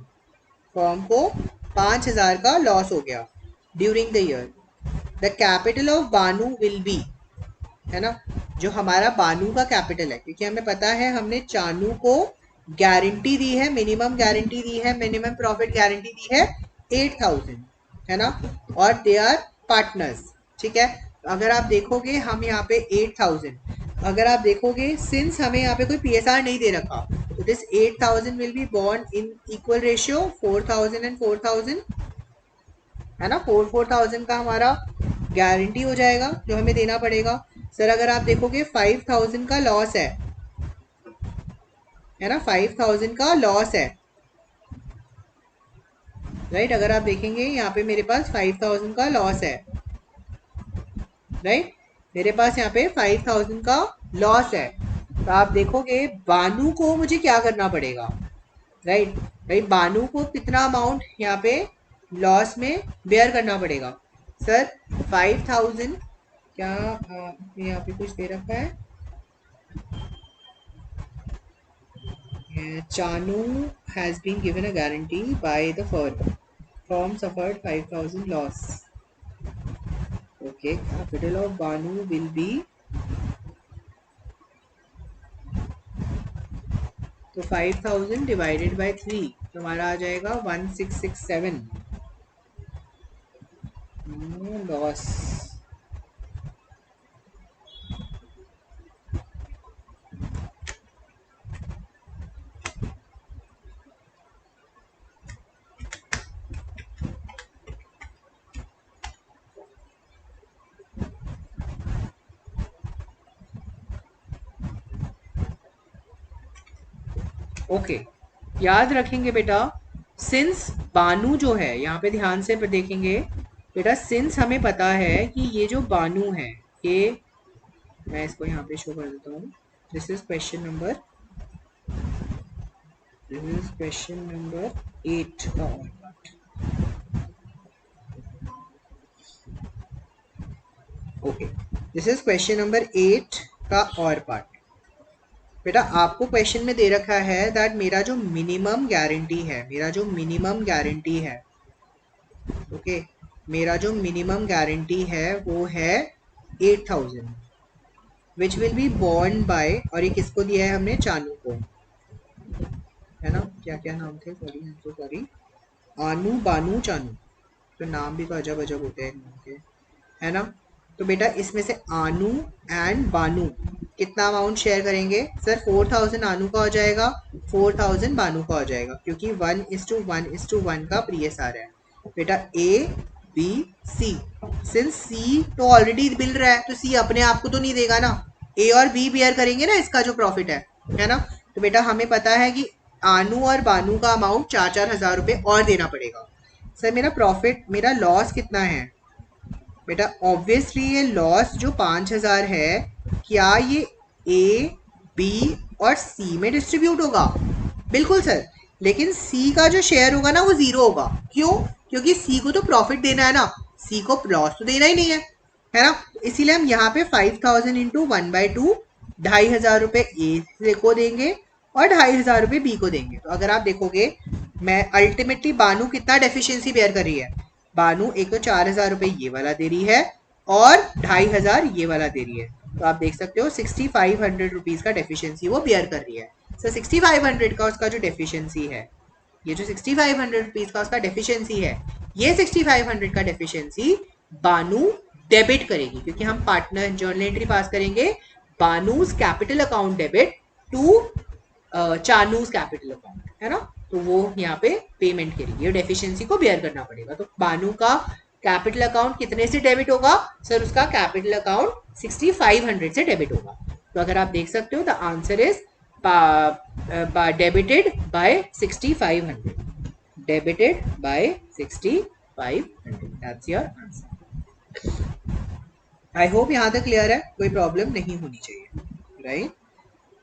firm को 5,000 का लॉस हो गया during the year. The capital of Banu will be, है ना, जो हमारा बानू का कैपिटल है, क्योंकि हमें पता है हमने चानू को गारंटी दी है, मिनिमम गारंटी दी है, मिनिमम प्रॉफिट गारंटी दी है 8,000, है ना, और दे आर पार्टनर्स. ठीक है, अगर आप देखोगे हम यहाँ पे 8,000, अगर आप देखोगे सिंस हमें यहाँ पे कोई पीएसआर नहीं दे रखा, तो this 8,000 will be born in equal ratio 4,000 and 4,000, है ना, 4,000 का हमारा गारंटी हो जाएगा जो हमें देना पड़ेगा. सर अगर आप देखोगे 5,000 का लॉस है ना, 5,000 का लॉस है, राइट. अगर आप देखेंगे यहाँ पे मेरे पास 5,000 का लॉस है, राइट, मेरे पास यहाँ पे 5,000 का लॉस है. तो आप देखोगे बानू को मुझे क्या करना पड़ेगा, राइट भाई, बानू को कितना अमाउंट यहाँ पे लॉस में बेयर करना पड़ेगा. सर 5,000 क्या यहाँ पे कुछ दे रखा है, Chanu has been given a guarantee by the firm suffered 5,000 loss. Okay, capital of Banu will be, तो 5,000 डिवाइडेड बाय 3, तो हमारा आ जाएगा 1,667 लॉस. ओके, याद रखेंगे बेटा, सिंस बानू जो है यहाँ पे ध्यान से देखेंगे बेटा, सिंस हमें पता है कि ये जो बानू है, ये मैं इसको यहाँ पे शो कर देता हूँ. दिस इज क्वेश्चन नंबर 8 का और part. Okay, this is question number 8 का और पार्ट. बेटा आपको क्वेश्चन में दे रखा है दैट मेरा जो मिनिमम गारंटी है, ओके, मेरा जो मिनिमम गारंटी है वो है 8,000 which will be borne by, और ये किसको दिया है हमने, चानू को, है ना, क्या क्या नाम थे, सॉरी, आनू बानू चानू, तो नाम भी तो अजब अजब होते हैं इनके, है ना. तो बेटा इसमें से आनू एंड बानू कितना अमाउंट शेयर करेंगे. सर 4,000 आनू का हो जाएगा, 4,000 बानू का हो जाएगा, क्योंकि 1:1:1 का पीएसआर है. बेटा A B C, since C तो ऑलरेडी मिल रहा है, तो सी अपने आप को तो नहीं देगा ना, ए और बी बियर करेंगे ना इसका जो प्रॉफिट है ना. तो बेटा हमें पता है कि आनू और बानू का अमाउंट 4-4 हजार रुपये और देना पड़ेगा. सर मेरा लॉस कितना है. बेटा ऑब्वियसली ये लॉस जो 5,000 है, क्या ये ए बी और सी में डिस्ट्रीब्यूट होगा. बिल्कुल सर, लेकिन सी का जो शेयर होगा ना वो 0 होगा. क्यों, क्योंकि सी को तो प्रॉफिट देना है ना, सी को लॉस तो देना ही नहीं है ना. इसीलिए हम यहाँ पे 5,000 इंटू 1/2, 2,500 रुपये ए को देंगे और 2,500 रुपये बी को देंगे. तो अगर आप देखोगे मैं अल्टीमेटली बानू कितना डेफिशिएंसी बेयर कर रही है, बानू एक तो 4,000 रुपये ये वाला दे रही है, और 2500 ये वाला दे रही है। तो आप देख सकते हो 6500 रुपीज का डेफिशिएंसी वो बियर कर रही है। सर 6500 का उसका जो डेफिशिएंसी है, ये जो 6500 रुपीज का उसका डेफिशिएंसी है, ये 6500 का डेफिशिएंसी बानू डेबिट करेगी, क्योंकि हम पार्टनर जर्नल एंट्री पास करेंगे Banu's capital account debit to Chanu's capital account, है ना। तो वो यहाँ पे पेमेंट करेगी, ये डेफिशिएंसी को बेयर करना पड़ेगा। तो बानू का कैपिटल अकाउंट कितने से डेबिट होगा? सर उसका कैपिटल अकाउंट 6500 से डेबिट होगा। तो अगर आप देख सकते हो the answer is debited bye 6500, debited bye 6500, that's your answer. I hope यहाँ तक क्लियर है, कोई प्रॉब्लम नहीं होनी चाहिए, राइट।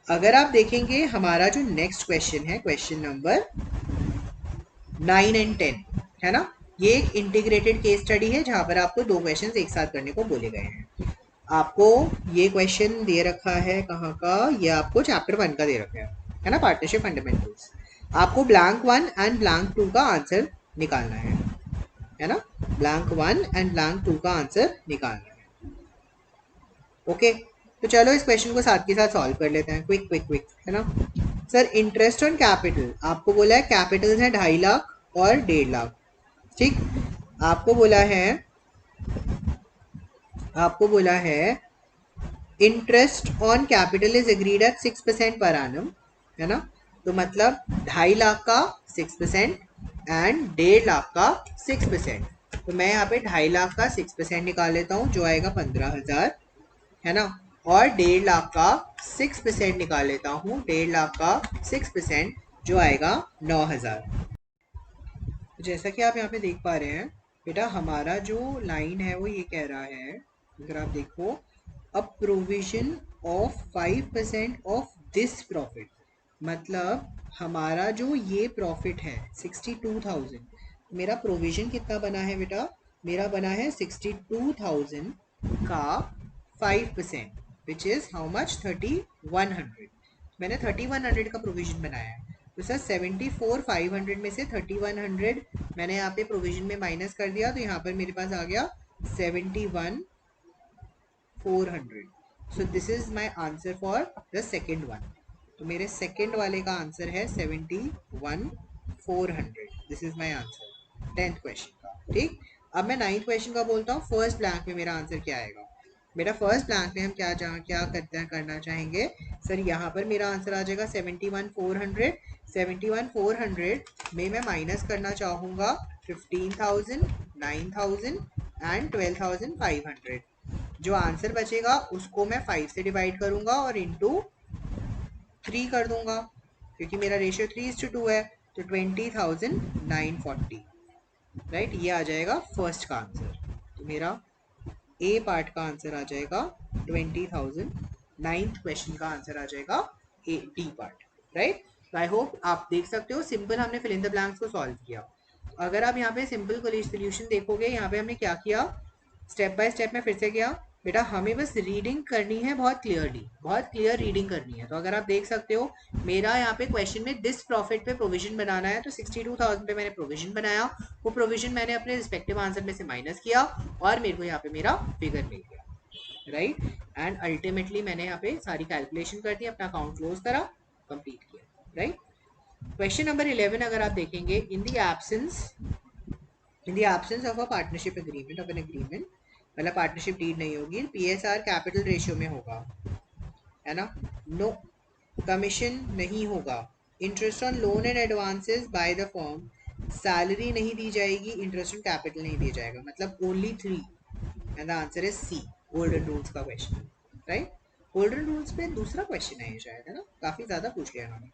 अगर आप देखेंगे हमारा जो नेक्स्ट क्वेश्चन है, क्वेश्चन नंबर 9 एंड 10, है ना। ये एक इंटीग्रेटेड केस स्टडी है जहां पर आपको दो क्वेश्चंस एक साथ करने को बोले गए हैं। आपको ये क्वेश्चन दे रखा है कहाँ का? ये आपको चैप्टर 1 का दे रखा है ना, पार्टनरशिप फंडामेंटल्स। आपको ब्लैंक 1 एंड ब्लैंक 2 का आंसर निकालना है ना। ब्लैंक 1 एंड ब्लैंक 2 का आंसर निकालना है। ओके, तो चलो इस क्वेश्चन को साथ के साथ सॉल्व कर लेते हैं, क्विक क्विक क्विक, है ना। सर इंटरेस्ट ऑन कैपिटल, आपको बोला है कैपिटल है 2.5 लाख और 1.5 लाख, ठीक। आपको बोला है interest on capital is agreed at 6% per annum, है ना। तो मतलब 2.5 लाख का 6% एंड 1.5 लाख का 6%। तो मैं यहाँ पे 2.5 लाख का 6% निकाल लेता हूँ, जो आएगा 15,000, है ना। और 1.5 लाख का 6% निकाल लेता हूँ, 1.5 लाख का 6%, जो आएगा 9,000। जैसा कि आप यहाँ पे देख पा रहे हैं बेटा, हमारा जो लाइन है वो ये कह रहा है, अगर आप देखो, a provision of 5% of this profit, मतलब हमारा जो ये प्रॉफिट है 62,000, मेरा प्रोविजन कितना बना है बेटा? मेरा बना है 62,000 का 5%, विच इज हाउ मच? 3100। मैंने 3100 का प्रोविजन बनाया है। तो सर 74,500 में से 3100 मैंने यहाँ पे प्रोविजन में माइनस कर दिया, तो यहाँ पर मेरे पास आ गया 71,400। So this is my answer for the second one. तो मेरे सेकंड वाले का आंसर है 71,400। This is my answer 10th question का, ठीक। अब मैं 9th क्वेश्चन का बोलता हूँ। फर्स्ट ब्लैंक में मेरा आंसर क्या आएगा? मेरा फर्स्ट ब्लैंक में हम क्या करना चाहेंगे? सर यहाँ पर मेरा आंसर आ जाएगा 71,400। 71,400 में मैं माइनस करना चाहूँगा 15,000, 9,000 एंड 12,500। जो आंसर बचेगा उसको मैं 5 से डिवाइड करूँगा और इंटू 3 कर दूंगा, क्योंकि मेरा रेशियो 3:2 है। तो 20,940, राइट। ये आ जाएगा फर्स्ट का आंसर। तो मेरा ए पार्ट का आंसर आ जाएगा 20,000। 9th क्वेश्चन का आंसर आ जाएगा ए डी पार्ट, राइट। आई होप आप देख सकते हो, सिंपल हमने फिल इन द ब्लैंक्स को सॉल्व किया। अगर आप यहाँ पे सिंपल सोल्यूशन देखोगे, यहाँ पे हमने क्या किया, स्टेप बाय स्टेप में फिर से किया बेटा। हमें बस रीडिंग करनी है बहुत क्लियरली, बहुत क्लियर रीडिंग करनी है। तो अगर आप देख सकते हो, मेरा यहाँ पे क्वेश्चन में दिस प्रॉफिट पे प्रोविजन बनाना है, तो 62,000 पे मैंने प्रोविजन बनाया। वो प्रोविजन मैंने अपने रिस्पेक्टिव आंसर में से माइनस किया और मेरे को यहाँ पे मेरा फिगर मिल गया, राइट। एंड अल्टीमेटली मैंने यहाँ पे सारी कैलकुलेशन कर दी, अपना अकाउंट क्लोज करा, कंप्लीट किया, राइट। क्वेश्चन नंबर 11 अगर आप देखेंगे, इन the absence of a partnership agreement, of an agreement, मतलब पार्टनरशिप डीड नहीं होगी, पीएसआर कैपिटल रेशियो में होगा, है ना। नो कमीशन नहीं होगा, interest on loan and advances bye the firm, salary नहीं दी जाएगी, इंटरेस्ट ऑन कैपिटल नहीं दिया जाएगा, मतलब only 3, and the answer is C, golden rules का क्वेश्चन, राइट। गोल्डन रूल्स पे दूसरा क्वेश्चन है ये शायद, है ना, काफी ज्यादा पूछ लिया उन्होंने।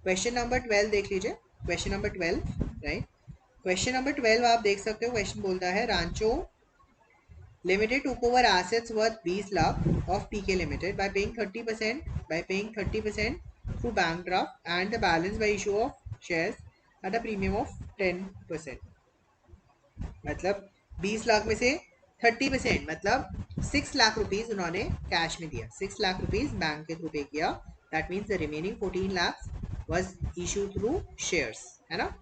क्वेश्चन नंबर 12 देख लीजिए, question number 12, right. Question number 12 आप देख सकते हो, क्वेश्चन बोलता है Rancho limited took over assets worth 20 lakh of PK limited by paying 30% through bank draft and the balance by issue of shares at a premium of 10%। मतलब 20 लाख में से 30%, मतलब 6 लाख रुपीज उन्होंने कैश में दिया, 6 लाख रुपीज बैंक के थ्रू पे किया। That means the remaining 14 lakh was issue through shares, है ना।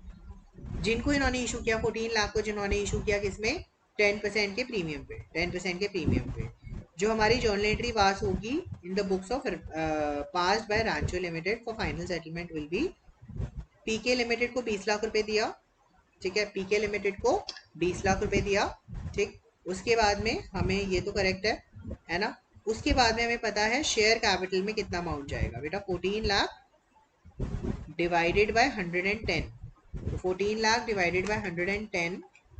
जिनको इन्होंने इशू किया 14 लाख को, जिन्होंने इशू किया किसमें? 10% के प्रीमियम पे, 10% के प्रीमियम पे जो हमारी जर्नल एंट्री पास होगी in the books of passed by Rancho limited for final settlement will be, PK limited को 20 लाख रुपए दिया, ठीक है, पीके लिमिटेड को 20 लाख रुपए दिया, ठीक। उसके बाद में हमें ये तो करेक्ट है ना। उसके बाद में हमें पता है शेयर कैपिटल में कितना अमाउंट जाएगा बेटा, 14 लाख डिवाइडेड बाय 110, तो 14 lakh divided by 110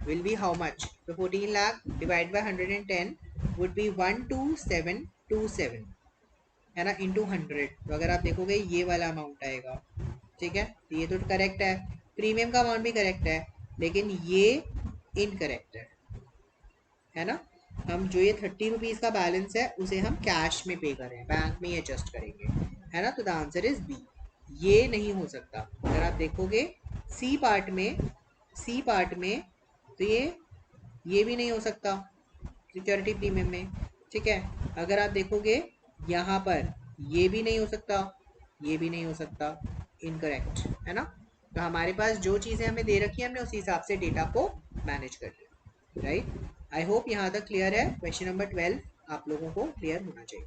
will be how much? So 14 lakh divided by 110 would be 12727 है ना, इंटू 100। तो अगर आप देखोगे ये वाला अमाउंट आएगा, ठीक है। तो ये तो करेक्ट है, प्रीमियम का अमाउंट भी करेक्ट है, लेकिन ये इनकरेक्ट है ना। हम जो ये 30 रुपीज़ का बैलेंस है उसे हम कैश में पे करें, बैंक में ही एडजस्ट करेंगे, है ना। तो द आंसर इज बी, ये नहीं हो सकता। अगर आप देखोगे सी पार्ट में, सी पार्ट में, तो ये भी नहीं हो सकता सिक्योरिटी प्रीमियम में, ठीक है। अगर आप देखोगे यहाँ पर ये भी नहीं हो सकता, ये भी नहीं हो सकता, इनकरेक्ट है ना। तो हमारे पास जो चीज़ें हमें दे रखी है हमने उसी हिसाब से डेटा को मैनेज कर लिया, राइट। आई होप यहाँ तक क्लियर है। क्वेश्चन नंबर 12 आप लोगों को क्लियर होना चाहिए।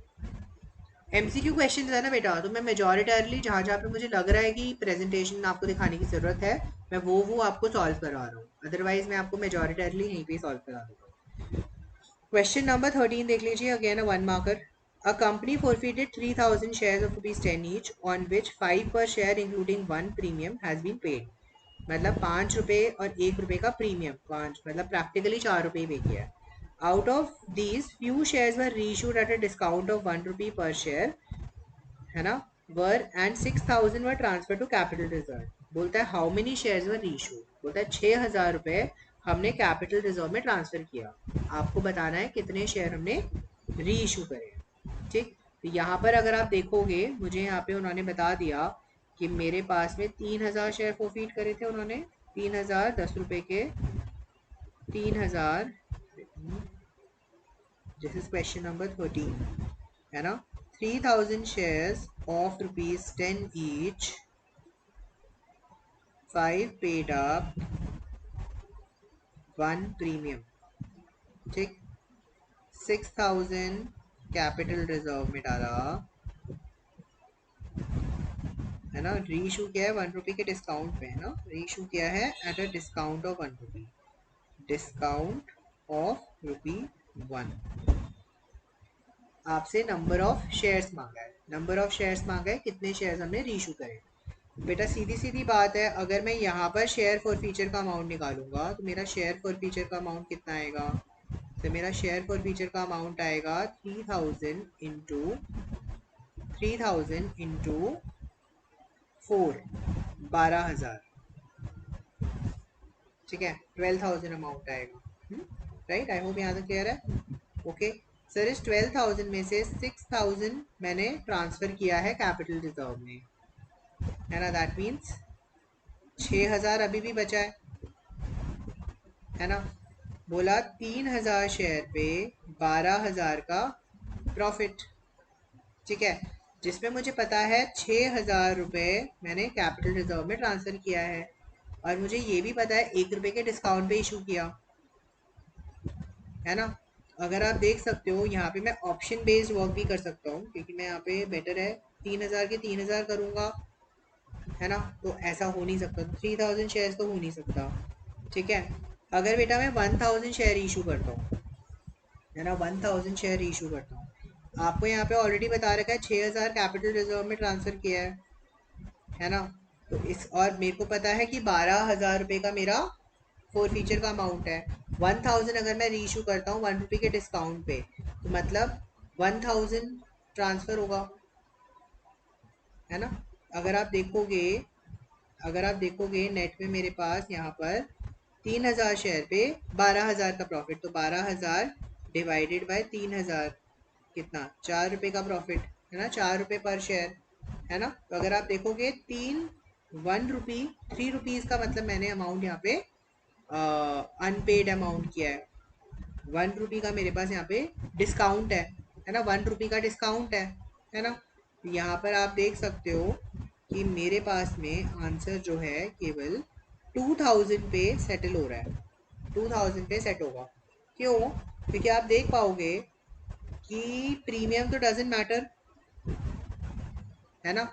एमसीक्यू क्वेश्चन है ना बेटा, तो मैं मेजोरिटरली जहाँ जहाँ पे मुझे लग रहा है कि प्रेजेंटेशन आपको दिखाने की ज़रूरत है मैं वो आपको सॉल्व करवा रहा हूँ, अदरवाइज मैं आपको मेजोरिटरली यहीं पे सॉल्व करा दूँगा। क्वेश्चन नंबर 13 देख लीजिए, again a 1 marker. A company forfeited 3000 shares of rupees 10 each on which 5 per share including 1 premium has been paid। मतलब 5 रुपए और 1 रुपए का प्रीमियम, 5 मतलब प्रैक्टिकली 4 रुपए पे किया है। Out of these few shares were reissued at a discount of 1 rupee per share, है ना, were and 6000 were transfer to capital reserve. बोलता है how many shares were reissued, बोलता है 6000 रुपए हमने कैपिटल रिजर्व में ट्रांसफर किया, आपको बताना है कितने शेयर हमने री इशू करे, ठीक। तो यहाँ पर अगर आप देखोगे मुझे यहाँ पे उन्होंने बता दिया कि मेरे पास में 3000 शेयर फोरफीट करे थे उन्होंने, 3000 10 रुपए के, 3000, दिस इज क्वेश्चन नंबर 13, है ना। 3000 shares of ₹10 each, 5 paid up, 1 premium, ठीक। 6000 कैपिटल रिजर्व में डाला, है ना। री इशू किया है 1 रुपी के डिस्काउंट पे, है ना, री इशू किया है eight a discount of 1 rupee, discount of ₹1। आपसे नंबर ऑफ शेयर्स मांगा है, नंबर ऑफ शेयर्स मांगा है, कितने शेयर्स हमने री इशू करे। बेटा सीधी सीधी बात है, अगर मैं यहाँ पर शेयर फॉर फीचर का अमाउंट निकालूंगा तो मेरा शेयर फॉर फीचर का अमाउंट कितना आएगा, तो मेरा शेयर फॉर फीचर का अमाउंट आएगा 3000 इंटू 4, 12,000, ठीक है, 12,000 अमाउंट आएगा, राइट। आई होप यहाँ तक क्लियर है। ओके सर, इस 12,000 में से 6,000 मैंने ट्रांसफर किया है कैपिटल रिजर्व में, है ना, दैट मीन्स 6,000 अभी भी बचा है ना। बोला 3,000 शेयर पे 12,000 का प्रॉफिट, ठीक है, जिसमें मुझे पता है 6,000 रुपये मैंने कैपिटल रिजर्व में ट्रांसफर किया है, और मुझे ये भी पता है 1 रुपये के डिस्काउंट पे इशू किया, है ना। अगर आप देख सकते हो यहाँ पे मैं ऑप्शन बेस्ड वर्क भी कर सकता हूँ, क्योंकि मैं यहाँ पे बेटर है 3,000 के 3,000 करूँगा, है ना। तो ऐसा हो नहीं सकता, 3,000 शेयर्स तो हो नहीं सकता, ठीक है। अगर बेटा मैं 1,000 शेयर इशू करता हूँ, है ना, 1,000 शेयर इशू करता हूँ, आपको यहाँ पे ऑलरेडी बता रखा है 6,000 कैपिटल रिजर्व में ट्रांसफर किया है ना। तो इस, और मेरे को पता है कि 12,000 रुपये का मेरा फोर फीचर का अमाउंट है। 1,000 अगर मैं री इशू करता हूँ 1 रुपये के डिस्काउंट पे, तो मतलब 1,000 ट्रांसफर होगा, है ना। अगर आप देखोगे, अगर आप देखोगे नेट में मेरे पास यहाँ पर 3,000 शेयर पे 12,000 का प्रॉफिट, तो 12,000 डिवाइडेड बाय 3,000 कितना, 4 रुपये का प्रॉफिट, है ना, 4 रुपये पर शेयर, है ना। तो अगर आप देखोगे 1 रुपी 3 रुपीज़ का मतलब मैंने अमाउंट यहाँ पे अनपेड अमाउंट किया है, 1 रुपी का मेरे पास यहाँ पे डिस्काउंट है ना, 1 रुपी का डिस्काउंट है ना। तो यहाँ पर आप देख सकते हो कि मेरे पास में आंसर जो है केवल 2,000 पे सेटल हो रहा है, 2,000 पे सेट होगा, क्यों? क्योंकि आप देख पाओगे कि प्रीमियम तो डजेंट मैटर, है ना।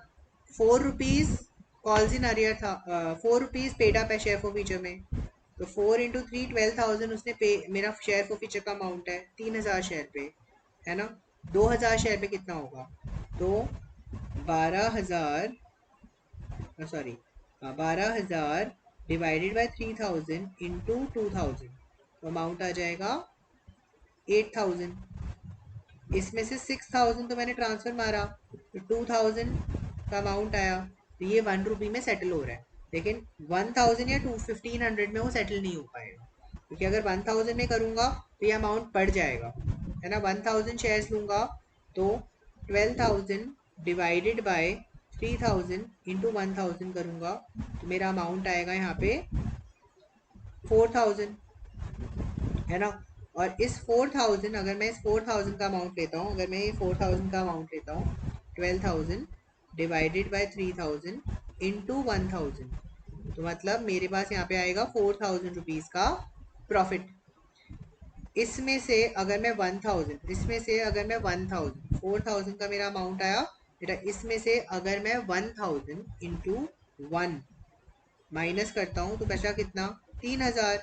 4 रुपीज कॉल्स इन अरियर था, 4 रुपीज पेड अप है शेयर फॉर फीचर में, तो 4 × 3 12,000 उसने पे, मेरा शेयर फॉर फीचर का अमाउंट है 3,000 शेयर पे, है ना। 2,000 शेयर पे कितना होगा? तो 12,000, सॉरी 12,000 डिवाइडेड बाय 3,000 इंटू 2,000, तो अमाउंट आ जाएगा 8,000। इसमें से 6,000 तो मैंने ट्रांसफर मारा, तो 2,000 का अमाउंट आया, तो ये 1 रुपी में सेटल हो रहा है। लेकिन 1,000 या 1,500 में वो सेटल नहीं हो पाएगा, क्योंकि अगर 1,000 में करूँगा तो ये अमाउंट बढ़ जाएगा, है ना। 1,000 शेयर्स लूँगा तो 12,000 डिवाइडेड बाय 3,000 इंटू 1,000 करूँगा, तो मेरा अमाउंट आएगा यहाँ पे 4,000, है ना। और इस 4,000, अगर मैं इस 4,000 का अमाउंट लेता हूँ, अगर मैं ये 4,000 का अमाउंट लेता हूँ, 12,000 डिवाइडेड बाय 3,000 इंटू 1,000, तो मतलब मेरे पास यहाँ पे आएगा 4,000 रुपीज़ का प्रॉफिट। इसमें से अगर मैं 1,000, इसमें से अगर मैं 1,000, 4,000 का मेरा अमाउंट आया बेटा, इसमें से अगर मैं 1,000 इंटू 1 माइनस करता हूँ तो बचा कितना? 3,000।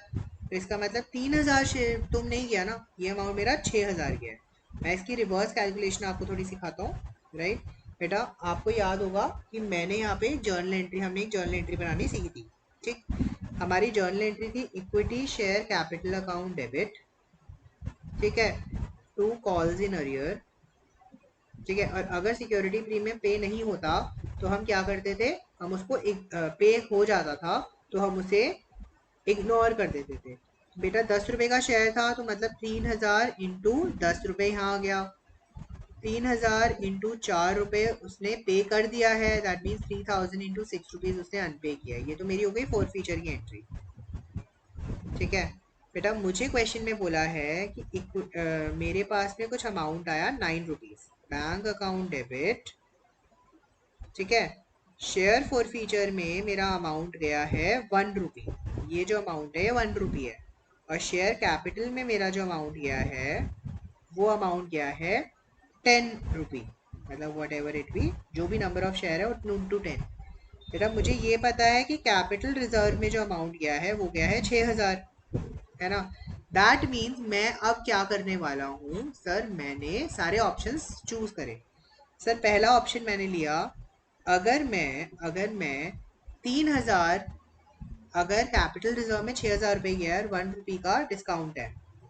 तो इसका मतलब 3,000 तुम नहीं किया ना, ये अमाउंट मेरा 6,000 गया है। मैं इसकी रिवर्स कैलकुलेशन आपको थोड़ी सिखाता हूँ, राइट बेटा। आपको याद होगा कि मैंने यहाँ पे जर्नल एंट्री, हमने एक जर्नल एंट्री बनानी सीखी थी, ठीक। हमारी जर्नल एंट्री थी equity share capital account debit, ठीक है, टू कॉल्स इन अरियर, ठीक है। और अगर सिक्योरिटी प्रीमियम पे नहीं होता तो हम क्या करते थे, हम उसको पे हो जाता था तो हम उसे इग्नोर कर देते थे। बेटा 10 रुपए का शेयर था, तो मतलब 3,000 इंटू 10 रुपये यहाँ आ गया, 3,000 इंटू 4 रुपये उसने पे कर दिया है, दैट मीन्स 3,000 इंटू 6 रुपीज उसने अनपे किया है। ये तो मेरी हो गई फोर्थ फीचर की एंट्री, ठीक है। बेटा मुझे क्वेश्चन में बोला है कि मेरे पास में कुछ अमाउंट आया 9 रुपीज, बैंक अकाउंट डेबिट, ठीक है। शेयर फॉर फीचर में मेरा अमाउंट गया है 1 रुपी, ये जो अमाउंट है ये 1 रुपी है। और शेयर कैपिटल में मेरा जो अमाउंट गया है वो अमाउंट गया है 10 रुपी, मतलब वट एवर इट बी, जो भी नंबर ऑफ शेयर है वो टू 10। बेटा मुझे ये पता है कि कैपिटल रिजर्व में जो अमाउंट गया है वो गया है 6,000, है ना। दैट मीन्स मैं अब क्या करने वाला हूँ सर, मैंने सारे ऑप्शंस चूज करे। सर पहला ऑप्शन मैंने लिया, अगर मैं 3,000, अगर कैपिटल रिजर्व में 6,000 रुपये गया है, 1 रुपी का डिस्काउंट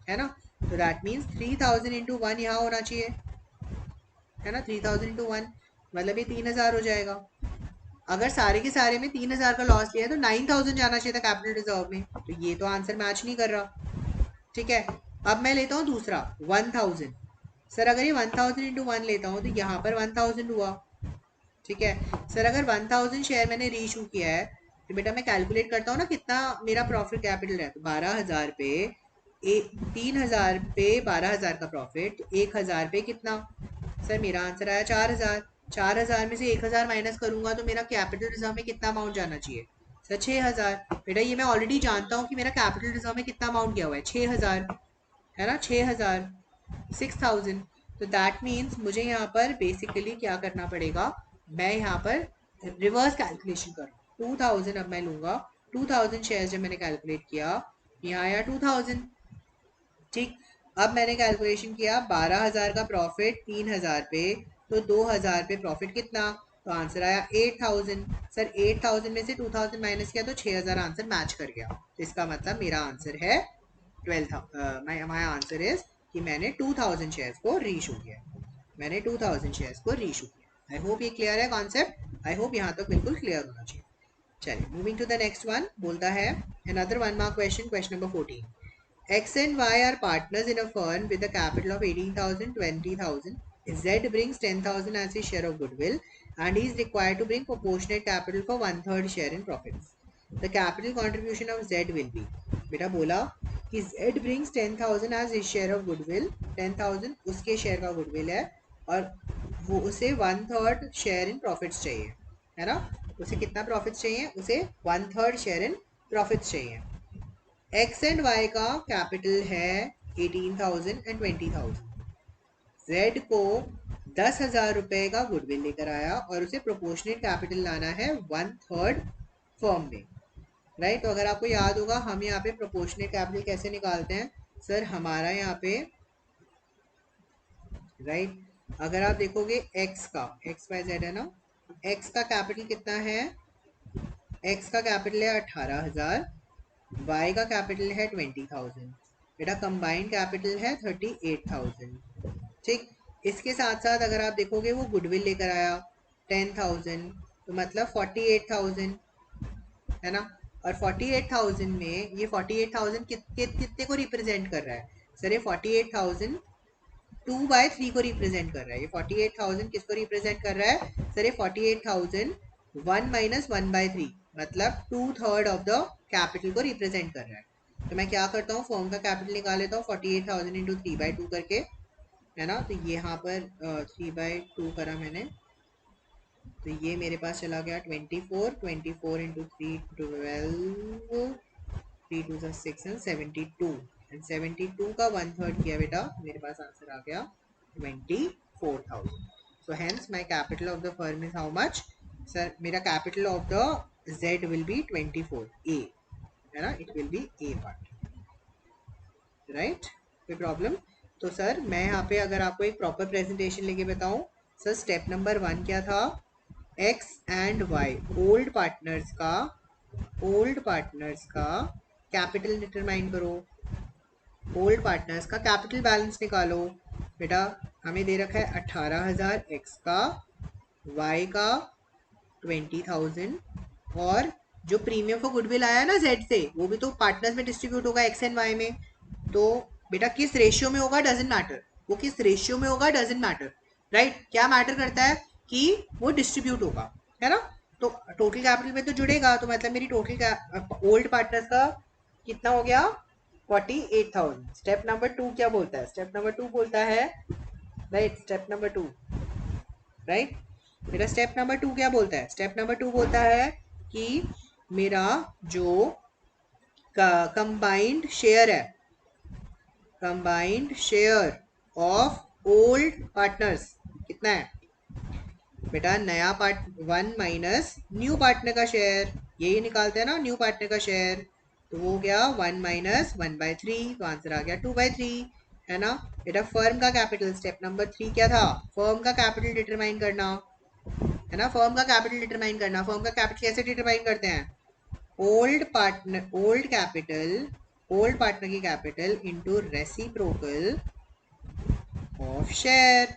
है ना, तो दैट मीन्स 3,000 इंटू 1 यहाँ होना चाहिए, है ना। 3,000 इंटू 1 मतलब ये 3,000 हो जाएगा। अगर सारे के सारे में 3,000 का लॉस लिया है तो 9,000 जाना चाहिए था कैपिटल रिजर्व में, तो ये तो आंसर मैच नहीं कर रहा, ठीक है। अब मैं लेता हूँ दूसरा 1,000। सर अगर ये 1,000 इंटू 1 लेता हूँ तो यहाँ पर 1,000 हुआ, ठीक है। सर अगर 1,000 शेयर मैंने रीइशू किया है तो बेटा मैं कैलकुलेट करता हूँ ना कितना मेरा प्रॉफिट कैपिटल है, तो 12,000 पे 3,000 पे 12,000 का प्रॉफिट, 1,000 पे कितना? सर मेरा आंसर आया 4,000। 4,000 में से 1,000 माइनस करूंगा तो मेरा कैपिटल रिजर्व में कितना अमाउंट जाना चाहिए? सर 6,000। बेटा ये मैं ऑलरेडी जानता हूँ कि मेरा कैपिटल रिजर्व में कितना अमाउंट गया हुआ है, 6,000, है ना, 6,000, 6,000। तो दैट मीन्स मुझे यहाँ पर बेसिकली क्या करना पड़ेगा, मैं यहाँ पर रिवर्स कैलकुलेशन करूँ। 2,000 अब मैं लूँगा, 2,000 शेयर जब मैंने कैलकुलेट किया, यहाँ आया 2,000, ठीक। अब मैंने कैलकुलेशन किया 12,000 का प्रॉफिट 3,000 पे, तो 2,000 पे प्रॉफिट कितना, तो आंसर आया 8,000। सर 8,000 में से 2,000 माइनस किया तो 6,000 आंसर मैच कर गया, तो इसका मतलब मेरा आंसर है 12,000। माई आंसर इज कि मैंने 2,000 शेयर्स को रीशू किया, मैंने 2,000 शेयर्स को रीशू किया। आई होप ये क्लियर है कॉन्सेप्ट, आई होप यहाँ तक बिल्कुल क्लियर होना चाहिए। चलिए moving to the next one, बोलता है another 1 mark question, question number 14. X and Y are partners in a firm with a capital of 18,000, 20,000. Z brings 10,000 as his share of goodwill and he is required to bring proportionate capital for 1/3 share in profits. The capital contribution of Z will be, बेटा बोला कि Z brings 10,000 as his share of goodwill, 10,000 उसके share का goodwill है और वो उसे 1/3 share in profits चाहिए, है ना। उसे कितना प्रॉफिट्स चाहिए? उसे 1/3 शेयर इन प्रॉफिट्स चाहिए। एक्स एंड वाई का कैपिटल है 18,000 एंड 20,000। जेड को 10,000 रुपए का गुडविल लेकर आया और उसे प्रोपोर्शनेट कैपिटल लाना है 1/3 फर्म में, राइट। तो अगर आपको याद होगा हम यहाँ पे प्रोपोर्शनेट कैपिटल कैसे निकालते हैं सर, हमारा यहाँ पे राइट अगर आप देखोगे एक्स का, एक्स वाई जेड है ना, एक्स का कैपिटल कितना है, एक्स का कैपिटल है 18,000, वाई का कैपिटल है 20,000, बेटा कंबाइंड कैपिटल है 38,000, ठीक। इसके साथ साथ अगर आप देखोगे वो गुडविल लेकर आया 10,000, तो मतलब 48,000 है ना। और 48,000 में ये 48,000 कितने को रिप्रेजेंट कर रहा है सर, ये 48,000 2/3 को रिप्रेजेंट कर रहा है। ये 48,000 किसको रिप्रेजेंट कर रहा है सर, ये 48,000 1 माइनस 1/3 मतलब 2/3 ऑफ द कैपिटल को रिप्रेजेंट कर रहा है। तो मैं क्या करता हूँ, फॉर्म का कैपिटल निकाल लेता हूँ 48,000 इंटू 3/2 करके, है ना। तो यहाँ पर 3/2 करा मैंने, तो ये मेरे पास चला गया 24 इंटू 3 12, 3 2 6 एंड 72, एंड 72 का 1/3 किया बेटा, मेरे पास आंसर आ गया 24,000। So hence my capital of the firm is how much sir, मेरा capital of the Z will be 24 A, है ना, it will be a part, right. कोई प्रॉब्लम? तो सर मैं यहाँ पे अगर आपको एक प्रॉपर प्रेजेंटेशन लेके बताऊं सर, स्टेप नंबर 1 क्या था, X and Y old partners का कैपिटल डिटरमाइन करो, ओल्ड पार्टनर्स का कैपिटल बैलेंस निकालो। बेटा हमें दे रखा है 18,000 एक्स का, वाई का 20,000, और जो प्रीमियम फॉर गुडविल आया ना जेड से, वो भी तो पार्टनर्स में डिस्ट्रीब्यूट होगा एक्स एंड वाई में। तो बेटा किस रेशियो में होगा डजेंट मैटर, वो किस रेशियो में होगा डजेंट मैटर, राइट। क्या मैटर करता है कि वो डिस्ट्रीब्यूट होगा, है ना। तो टोटल कैपिटल में तो जुड़ेगा, तो मतलब मेरी टोटल ओल्ड पार्टनर्स का कितना हो गया 48,000। स्टेप नंबर 2 क्या बोलता है, स्टेप नंबर 2 बोलता है, राइट, स्टेप नंबर 2, राइट मेरा स्टेप नंबर 2 क्या बोलता है, स्टेप नंबर 2 बोलता है कि मेरा जो कंबाइंड शेयर है, combined share of old partners कितना है बेटा, नया पार्ट 1 माइनस न्यू पार्टनर का शेयर, यही निकालते हैं ना न्यू पार्टनर का शेयर, तो वो गया 1 माइनस 1/3, तो आंसर आ गया 2/3, है ना। बेटा फर्म का कैपिटल, स्टेप नंबर 3 क्या था, फर्म का कैपिटल डिटरमाइन करना, है ना, फर्म का कैपिटल डिटरमाइन करना। फर्म का कैपिटल कैसे डिटरमाइन करते हैं, ओल्ड पार्टनर की capital into reciprocal of share,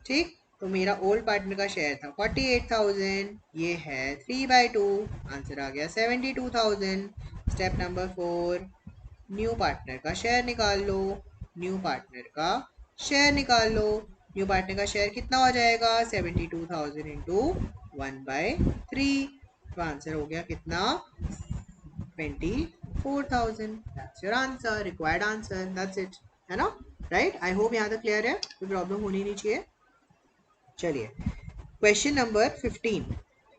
ठीक। तो मेरा ओल्ड पार्टनर का शेयर था 48,000, ये है 3/2, आंसर आ गया 72,000। स्टेप नंबर 4, न्यू पार्टनर का शेयर निकाल लो, न्यू पार्टनर का शेयर निकाल लो, न्यू पार्टनर का शेयर कितना हो जाएगा 72,000 इंटू 1/3, तो आंसर हो गया कितना 24,000। That's your answer, required answer, that's it, है ना, राइट। आई होप यहाँ तक क्लियर है, कोई प्रॉब्लम होनी नहीं चाहिए। चलिए question number 15,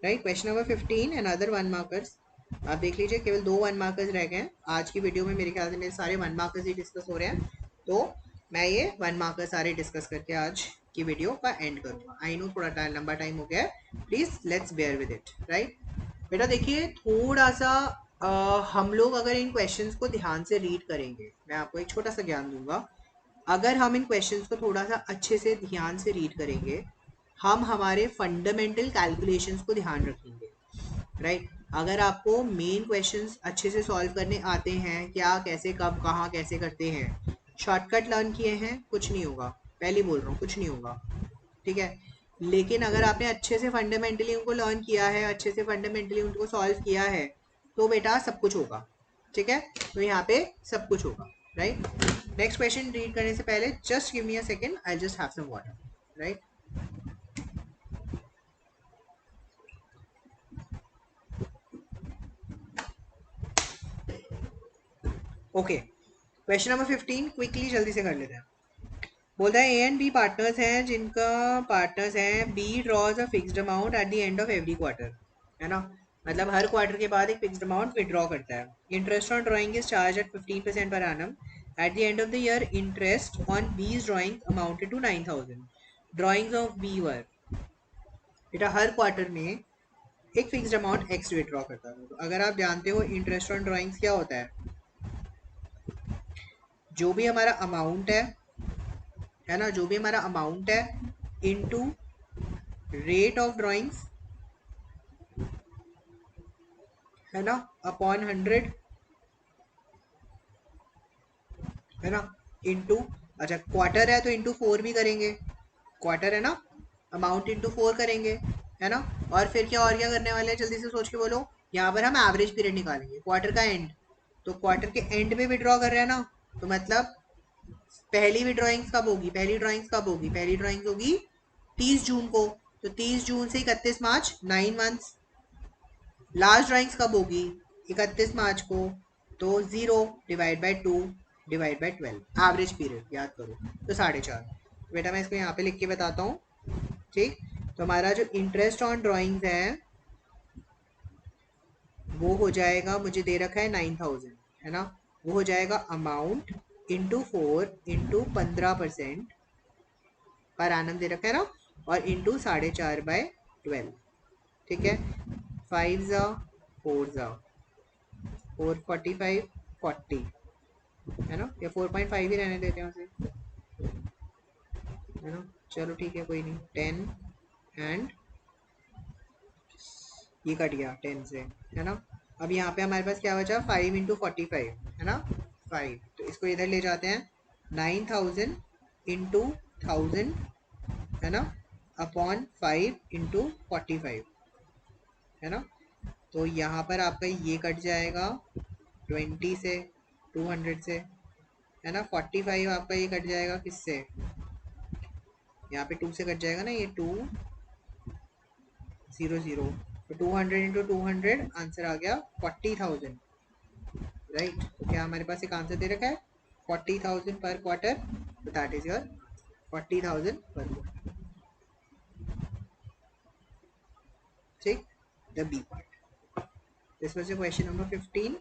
right, question number 15 and other 1 markers. आप देख लीजिए केवल 2 1 मार्कर्स रह गए हैं आज की वीडियो में, मेरे ख्याल से मेरे सारे 1 मार्कर्स ही डिस्कस हो रहे हैं, तो मैं ये 1 मार्कर सारे डिस्कस करके आज की वीडियो का एंड करूँगा। आई नो थोड़ा लंबा टाइम हो गया है, please let's bear with it, right. बेटा देखिए थोड़ा सा हम लोग अगर इन क्वेश्चंस को ध्यान से रीड करेंगे, मैं आपको एक छोटा सा ज्ञान दूंगा, अगर हम इन क्वेश्चंस को थोड़ा सा अच्छे से ध्यान से रीड करेंगे, हम हमारे फंडामेंटल कैलकुलेशंस को ध्यान रखेंगे, राइट। अगर आपको मेन क्वेश्चंस अच्छे से सॉल्व करने आते हैं, क्या कैसे कब कहाँ कैसे करते हैं, शॉर्टकट लर्न किए हैं, कुछ नहीं होगा, पहले बोल रहा हूँ कुछ नहीं होगा, ठीक है। लेकिन अगर आपने अच्छे से फंडामेंटली उनको लर्न किया है, अच्छे से फंडामेंटली उनको सॉल्व किया है, तो बेटा सब कुछ होगा, ठीक है। तो यहाँ पे सब कुछ होगा, राइट। नेक्स्ट क्वेश्चन रीड करने से पहले just give me a second, I just have some water, right. Okay question number 15 quickly जल्दी से कर लेते हैं। बोलता है ए एंड बी पार्टनर्स हैं, जिनका पार्टनर्स हैं B draws a fixed amount at the end of every quarter, है ना, मतलब हर क्वार्टर के बाद एक फिक्स्ड अमाउंट विड्रॉ करता है। Interest on drawing is charge at 15% per annum. At the end of the year, interest on B's drawings amounted to 9,000. Drawings of B were, बेटा हर quarter में एक फिक्स्ड अमाउंट एक्स विड्रॉ करता था। तो अगर आप जानते हो इंटरेस्ट ऑन ड्राइंग्स क्या होता है, जो भी हमारा अमाउंट है ना, जो भी हमारा अमाउंट है इनटू रेट ऑफ ड्राइंग्स, है ना, अपॉन 100, है ना, इनटू, अच्छा क्वार्टर है तो इनटू 4 भी करेंगे, क्वार्टर है ना, अमाउंट इनटू 4 करेंगे, है ना। और फिर क्या, और क्या करने वाले हैं, जल्दी से सोच के बोलो। यहाँ पर हम एवरेज पीरियड निकालेंगे, क्वार्टर का एंड, तो क्वार्टर के एंड में विड्रॉ कर रहे हैं ना, तो मतलब पहली विड्रॉइंग्स कब होगी, पहली ड्राइंग्स कब होगी, पहली ड्राइंग्स होगी 30 जून को, तो 30 जून से 31 मार्च 9 मंथ्स। लास्ट ड्राइंग्स कब होगी, 31 मार्च को, तो 0 divide by 2 divide by 12, average period याद करो, तो 4.5। बेटा मैं इसको यहाँ पे लिख के बताता हूँ, ठीक। तो हमारा जो इंटरेस्ट ऑन ड्राइंग्स है वो हो जाएगा, मुझे दे रखा है 9,000, है ना, वो हो जाएगा amount into 4 into 15% per annum दे रखा है ना, और इंटू 4.5/12, ठीक है। 5 ज़ा 4 ज़ा 4 45 40, है ना, या 4.5 ही रहने देते हैं उसे, है ना, चलो ठीक है कोई नहीं। 10 एंड ये कट गया 10 से, है ना। अब यहाँ पे हमारे पास क्या बचा, 5 इंटू 45, है ना, 5, तो इसको इधर ले जाते हैं, 9,000 इंटू 1000, है ना, अपॉन 5 इंटू 45, है ना। तो यहाँ पर आपका ये कट जाएगा 20 से, 200 से, है ना। 45 आपका ये कट जाएगा किससे, यहाँ पे 2 से कट जाएगा ना, ये 200, तो 200 इंटू 200, आंसर आ गया 40,000, राइट। तो क्या हमारे पास एक आंसर दे रखा है 40,000 पर क्वार्टर, तो दैट इज योर 40,000 पर क्वार्टर, ठीक। The B part, this was your question number 15,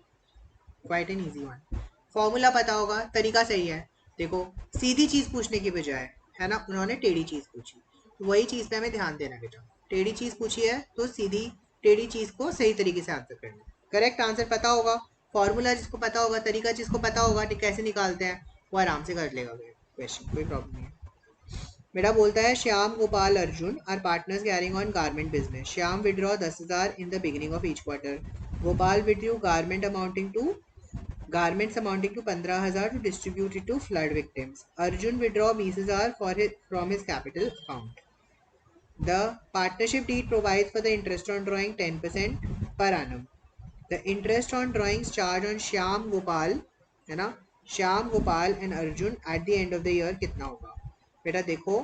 quite an easy one. Formula पता होगा, तरीका सही है। देखो सीधी चीज पूछने की बजाय, है ना, उन्होंने टेढ़ी चीज पूछी, तो वही चीज पे हमें ध्यान देना बेटा। टेढ़ी चीज पूछी है तो सीधी टेढ़ी चीज को सही तरीके से आंसर करना, करेक्ट आंसर पता होगा, फॉर्मूला जिसको पता होगा, तरीका जिसको पता होगा कैसे निकालते हैं, वो आराम से कर लेगा क्वेश्चन, कोई प्रॉब्लम नहीं है। बेटा बोलता है Shyam Gopal Arjun are partners carrying on garment business. Shyam withdraw 10,000 in the beginning of each quarter, Gopal withdrew garments amounting to 15,000 to distribute it to flood victims. Arjun withdraw 20,000 from his capital account. The partnership deed provides for the interest on drawing 10% per annum. The interest on drawings charged on Shyam Gopal, है ना, Shyam Gopal and Arjun eight the end of the year कितना होगा। बेटा देखो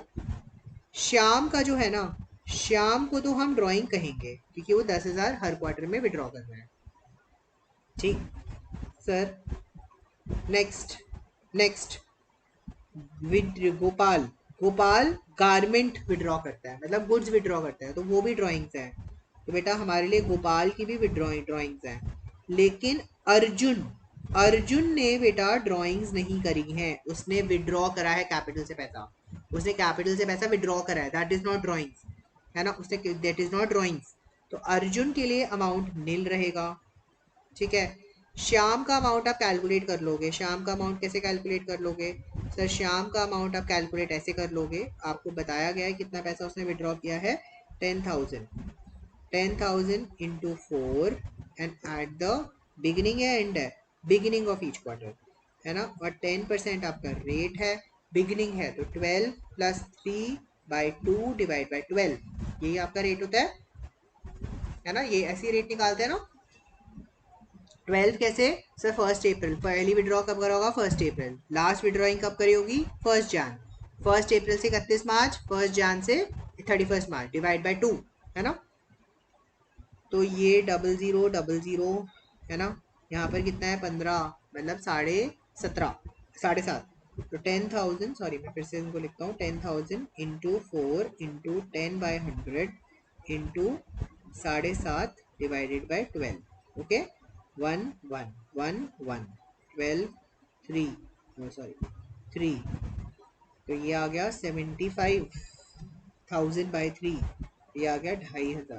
श्याम का जो है ना, श्याम को तो हम ड्राइंग कहेंगे क्योंकि वो 10,000 हर क्वार्टर में विड्रॉ कर रहा है, ठीक sir. Next next Gopal, Gopal garment withdraw करता है, मतलब गुड्स विड्रॉ करता है, तो वो भी ड्राइंग्स है, तो बेटा हमारे लिए गोपाल की भी ड्राइंग्स हैं। लेकिन अर्जुन, अर्जुन ने बेटा ड्राइंग्स नहीं करी हैं, उसने विड्रॉ करा है कैपिटल से पैसा, उसने कैपिटल से पैसा विड्रॉ करा है, दैट इज नॉट ड्राइंग्स, है ना, उसने दैट इज नॉट ड्राइंग्स, तो अर्जुन के लिए अमाउंट नील रहेगा, ठीक है। श्याम का अमाउंट आप कैलकुलेट कर लोगे, श्याम का अमाउंट कैसे कैलकुलेट कर लोगे सर, श्याम का अमाउंट आप कैलकुलेट ऐसे कर लोगे, आपको बताया गया है कितना पैसा उसने विड्रॉ किया है, 10,000, 10,000 into 4 and at the beginning है एंड है, बिगिनिंग ऑफ ईच क्वार्टर, है ना, और 10% आपका रेट है, बिगिनिंग है तो 12 प्लस 3/2 डिवाइड बाई 12, यही आपका रेट होता है ना, ये ऐसे रेट निकालते हैं ना। 12 कैसे सर, 1 अप्रैल, पहली विड्रॉ कब करा होगा 1 अप्रैल, लास्ट विड्रॉइंग कब करी होगी 1 जन, 1 अप्रैल से 31 मार्च, 1 जन से 31 मार्च डिवाइड बाई 2, है ना, तो ये 0000, है ना, यहाँ पर कितना है 15, मतलब 17.5, 7.5, तो 10,000, सॉरी मैं फिर से इनको लिखता हूँ, 10,000 into 4 into 10/100 into 7.5 divided by 12, okay, 1 1 1 1 12 3 sorry 3, तो ये आ गया 75,000 बाई 3, ये आ गया 2,500,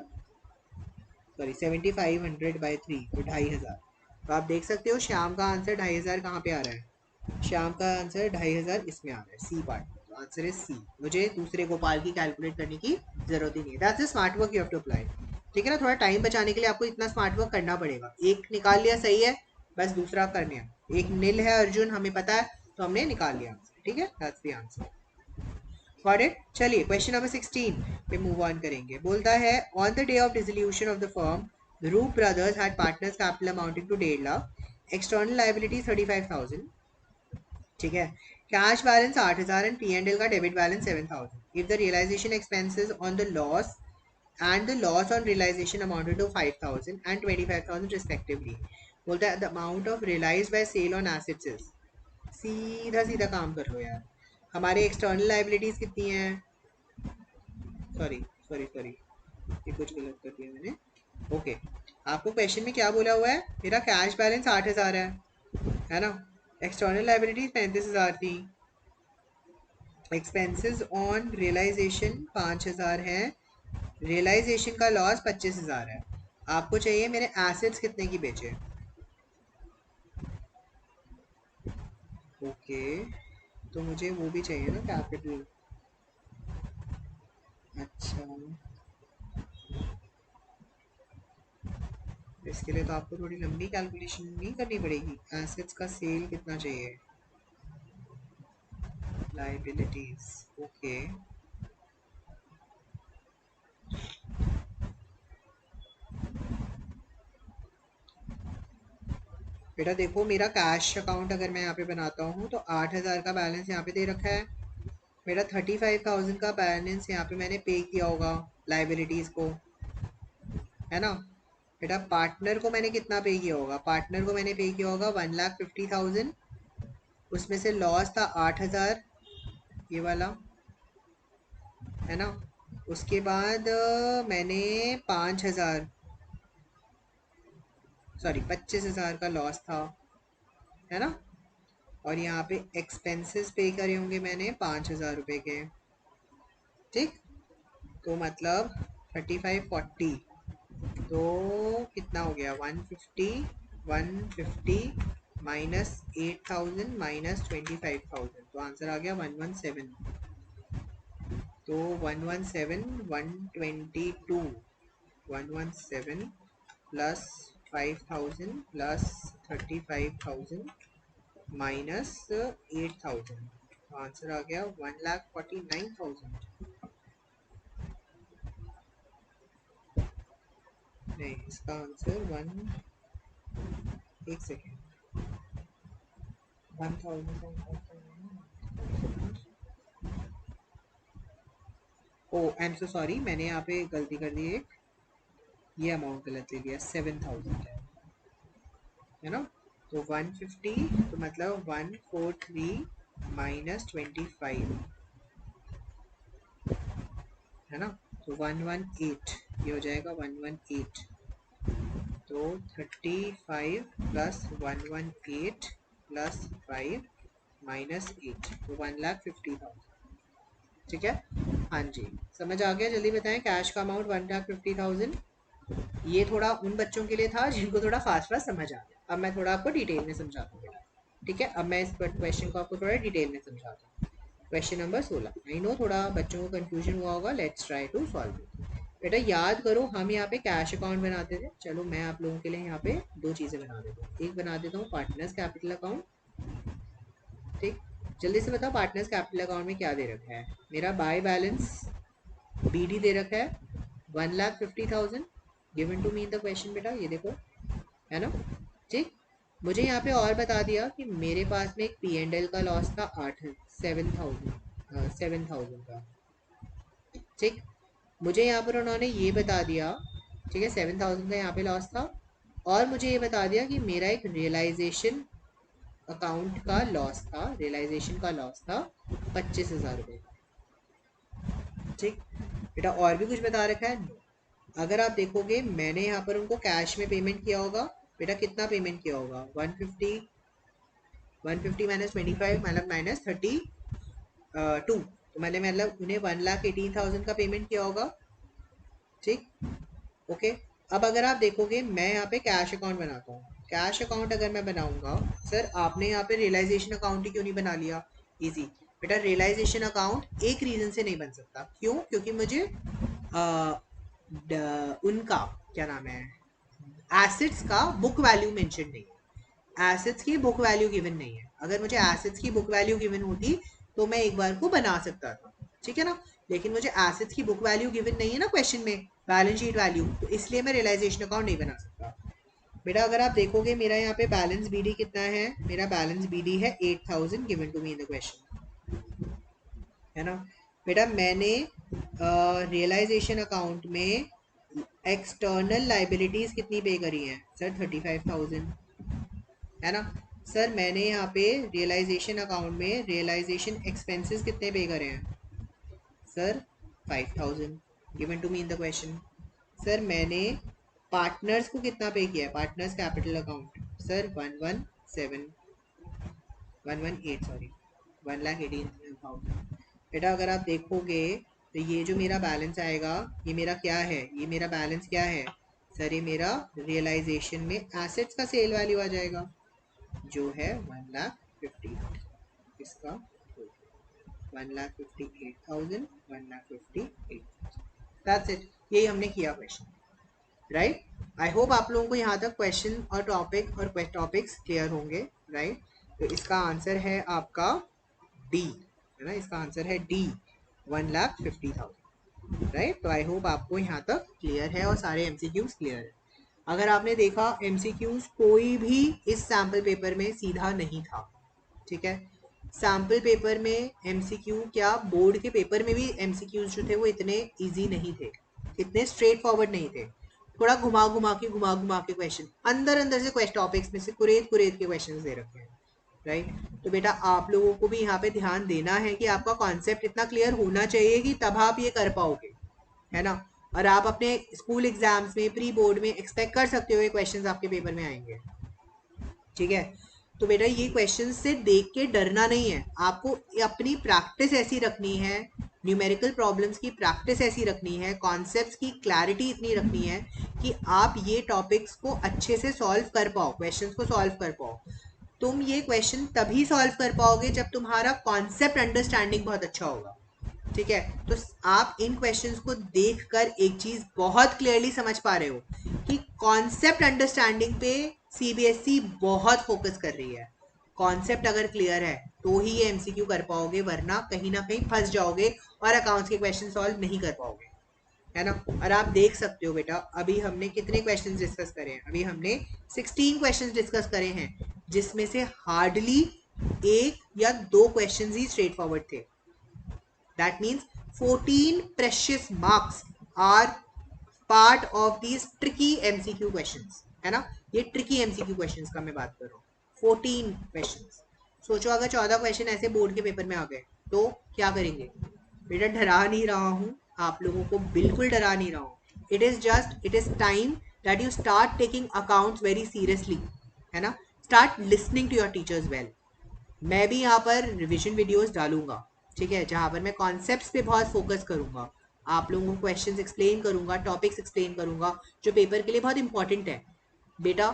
सॉरी 7,500 बाई 3, तो 2,500। तो आप देख सकते हो श्याम का आंसर 2,500 कहाँ पे आ रहा है, श्याम का आंसर 2,500 इसमें आ रहा है, सी पार्ट। तो आंसर इज सी, मुझे दूसरे गोपाल की कैलकुलेट करने की जरूरत ही नहीं है। That's the smart work you have to apply. ठीक है ना, थोड़ा टाइम बचाने के लिए आपको इतना स्मार्ट वर्क करना पड़ेगा। एक निकाल लिया सही है, बस दूसरा करने हैं। एक नील है अर्जुन, हमें पता है, तो हमने निकाल लिया आंसर। ठीक है, that's the answer. Got it. चलिए क्वेश्चन नंबर 16 पे मूव ऑन करेंगे। बोलता है on the day of dissolution of the firm Roop Brothers had partners capital amounting to 1,50,000, external liability 35,000। ठीक है, कैश बैलेंस 8,000 एंड P&L का debit balance 7,000। If the realisation expenses on the loss and the loss on realization amounted to 5,000 and 25,000 respectively. बोलता है the amount of realized by sale on assets is, सीधा सीधा काम कर लो यार। हमारे external liabilities कितनी है, सॉरी सॉरी सॉरी, ये कुछ गलत कर दिया मैंने। ओके, आपको क्वेश्चन में क्या बोला हुआ है, मेरा कैश बैलेंस 8,000 है ना, एक्सटर्नल लाइबिलिटीज 35,000 थी, एक्सपेंसेस ऑन रियलाइजेशन 5,000 है, रियलाइजेशन का लॉस 25,000 है। आपको चाहिए मेरे एसेट्स कितने की बेचे। ओके, तो मुझे वो भी चाहिए ना कैपिटल। अच्छा, इसके लिए तो आपको थोड़ी लंबी कैलकुलेशन नहीं करनी पड़ेगी। एसेट्स का सेल कितना चाहिए, लाइबिलिटीज। ओके, बेटा देखो मेरा कैश अकाउंट अगर मैं यहाँ पे बनाता हूँ तो 8,000 का बैलेंस यहाँ पे दे रखा है। मेरा 35,000 का बैलेंस यहाँ पे मैंने पे किया होगा लाइबिलिटीज को, है ना। बेटा पार्टनर को मैंने कितना पे किया होगा, पार्टनर को मैंने पे किया होगा 1,50,000, उसमें से लॉस था 8,000, ये वाला, है ना। उसके बाद मैंने 5,000, सॉरी 25,000 का लॉस था, है ना। और यहाँ पे एक्सपेंसेस पे करे होंगे मैंने 5,000 रुपए के। ठीक, तो मतलब 35, 40, तो कितना हो गया 150, 150 माइनस 8,000 माइनस 25,000, तो आंसर आ गया 117। तो 117, 122, 117 प्लस 5,000 प्लस 35,000 माइनस 8,000, आंसर आ गया 1,49,000। नहीं, इसका आंसर एक second, 1,000। Oh I am so sorry, मैंने यहाँ पे गलती कर दी, एक ये अमाउंट गलत ले लिया, 7,000 है ना। तो 150, तो मतलब 143 माइनस 25, है ना। तो 118, ये हो जाएगा 118। तो 35 प्लस 118 प्लस 5 माइनस 8, तो 1,50,000। ठीक है, हाँ जी, समझ आ गया। जल्दी बताएं, कैश का अमाउंट 1,50,000। ये थोड़ा उन बच्चों के लिए था जिनको थोड़ा फास्ट फास्ट समझ आ गया। अब मैं थोड़ा आपको डिटेल में समझाता हूँ बेटा। ठीक है, अब मैं इस क्वेश्चन को आपको थोड़ा डिटेल में समझाता हूँ। क्वेश्चन नंबर 16, आई नो थोड़ा बच्चों को कंफ्यूजन हुआ होगा, let's try to solve it. बेटा याद करो, हम यहाँ पे कैश अकाउंट बनाते थे। चलो मैं आप लोगों के लिए यहाँ पे दो चीज़ें बना देता हूँ। एक बना देता हूँ पार्टनर्स कैपिटल अकाउंट। ठीक, जल्दी से बताओ पार्टनर्स कैपिटल अकाउंट में क्या दे रखा है। मेरा बाय बैलेंस BD दे रखा है 1,50,000 given to me in the question. बेटा ये देखो, है ना। ठीक, मुझे यहाँ पे और बता दिया कि मेरे पास में एक P&L का लॉस था 7,000 का। ठीक, मुझे यहाँ पर उन्होंने ये बता दिया, ठीक है, 7,000 का यहाँ पे लॉस था, और मुझे ये बता दिया कि मेरा एक रियलाइजेशन अकाउंट का लॉस था, रियलाइजेशन का लॉस था 25,000 रुपये का। ठीक, बेटा और भी कुछ बता रखा है? No. अगर आप देखोगे मैंने यहाँ पर उनको कैश में पेमेंट किया होगा। बेटा कितना पेमेंट किया होगा, 150, 150 माइनस 25 मतलब माइनस 32, तो मैंने मतलब उन्हें 1,18,000 का पेमेंट किया होगा। ठीक, ओके। अब अगर आप देखोगे मैं यहाँ पे कैश अकाउंट बनाता हूँ, कैश अकाउंट अगर मैं बनाऊंगा, सर आपने यहाँ पे रियलाइजेशन अकाउंट ही क्यों नहीं बना लिया? इजी बेटा, रियलाइजेशन अकाउंट एक रीजन से नहीं बन सकता। क्यों? क्योंकि मुझे उनका क्या नाम है, एसेट्स का बुक वैल्यू मेंशन नहीं है, एसेट्स की बुक वैल्यू गिवन नहीं है। अगर मुझे एसेट्स की बुक वैल्यू गिवन होती तो मैं एक बार को बना सकता था, ठीक है ना, लेकिन मुझे एसेट्स की बुक वैल्यू गिवन नहीं है ना क्वेश्चन में, बैलेंस शीट वैल्यू, तो इसलिए मैं रियलाइजेशन अकाउंट नहीं बना सकता। बेटा अगर आप देखोगे मेरा यहाँ पे बैलेंस बीडी कितना है, मेरा बैलेंस बीडी है 8,000 given to me in the question, है ना। बेटा मैंने रियलाइजेशन अकाउंट में एक्सटर्नल लाइबिलिटीज कितनी पे करी हैं? सर 35,000, है ना। सर मैंने यहाँ पे रियलाइजेशन अकाउंट में रियलाइजेशन एक्सपेंसेस कितने पे करे हैं? Sir 5,000 given to me in the question. Sir मैंने पार्टनर्स को कितना पे किया है, partners capital account? Sir 118 sorry 1,18,000। बेटा अगर आप देखोगे तो ये जो मेरा बैलेंस आएगा, ये मेरा क्या है, ये मेरा बैलेंस क्या है? सर ये मेरा रियलाइजेशन में एसेट्स का सेल वैल्यू आ जाएगा, जो है 1,50,000, इसका 1,58,000, 1,58,000, दैट्स इट। यही हमने किया क्वेश्चन, राइट। आई होप आप लोगों को यहाँ तक क्वेश्चन और टॉपिक्स क्लियर होंगे, राइट। तो इसका आंसर है आपका डी, है ना, इसका आंसर है डी, 1,50,000, राइट। तो आई होप आपको यहाँ तक क्लियर है और सारे एमसीक्यूज क्लियर है। अगर आपने देखा एमसीक्यूज कोई भी इस सैम्पल पेपर में सीधा नहीं था, ठीक है। सैम्पल पेपर में एमसीक्यू क्या, बोर्ड के पेपर में भी एमसीक्यूज जो थे वो इतने इजी नहीं थे, इतने स्ट्रेट फॉरवर्ड नहीं थे, थोड़ा घुमा घुमा के क्वेश्चन, अंदर अंदर से क्वेश्चन टॉपिक्स में से कुरेद कुरेद के क्वेश्चन दे रखे हैं, राइट। तो बेटा आप लोगों को भी यहाँ पे ध्यान देना है कि आपका कॉन्सेप्ट इतना क्लियर होना चाहिए कि तब आप ये कर पाओगे, है ना। और आप अपने स्कूल एग्जाम्स में प्री बोर्ड में एक्सपेक्ट कर सकते हो ये क्वेश्चंस आपके पेपर में आएंगे, ठीक है। तो बेटा ये क्वेश्चन से देख के डरना नहीं है, आपको अपनी प्रैक्टिस ऐसी रखनी है, न्यूमेरिकल प्रॉब्लम्स की प्रैक्टिस ऐसी रखनी है, कॉन्सेप्ट्स की क्लैरिटी इतनी रखनी है कि आप ये टॉपिक्स को अच्छे से सॉल्व कर पाओ, क्वेश्चंस को सॉल्व कर पाओ। तुम ये क्वेश्चन तभी सॉल्व कर पाओगे जब तुम्हारा कॉन्सेप्ट अंडरस्टैंडिंग बहुत अच्छा होगा, ठीक है। तो आप इन क्वेश्चंस को देखकर एक चीज बहुत क्लियरली समझ पा रहे हो कि कॉन्सेप्ट अंडरस्टैंडिंग पे सीबीएसई बहुत फोकस कर रही है। कॉन्सेप्ट अगर क्लियर है तो ही ये एमसीक्यू कर पाओगे, वरना कहीं ना कहीं फंस जाओगे और अकाउंट्स के क्वेश्चन सॉल्व नहीं कर पाओगे, है ना। और आप देख सकते हो बेटा अभी हमने कितने क्वेश्चंस डिस्कस करे हैं, अभी हमने 16 क्वेश्चंस डिस्कस करे हैं, जिसमें से हार्डली एक या दो क्वेश्चंस ही स्ट्रेट फॉरवर्ड थे। That means 14 precious marks are part of these tricky MCQ questions, है ना। ये ट्रिकी MCQ questions का मैं बात कर रहा हूँ, 14 questions। सोचो अगर 14 क्वेश्चन ऐसे बोर्ड के पेपर में आ गए तो क्या करेंगे? बेटा डरा नहीं रहा हूँ, आप लोगों को बिल्कुल डरा नहीं रहा हूँ। It is time that you start taking accounts very seriously, है ना। Start listening to your teachers well. मैं भी यहाँ पर रिविजन वीडियोस डालूंगा, ठीक है, जहाँ पर मैं कॉन्सेप्ट्स पे बहुत फोकस करूंगा, आप लोगों को क्वेश्चंस एक्सप्लेन करूंगा, टॉपिक्स एक्सप्लेन करूंगा जो पेपर के लिए बहुत इंपॉर्टेंट है। बेटा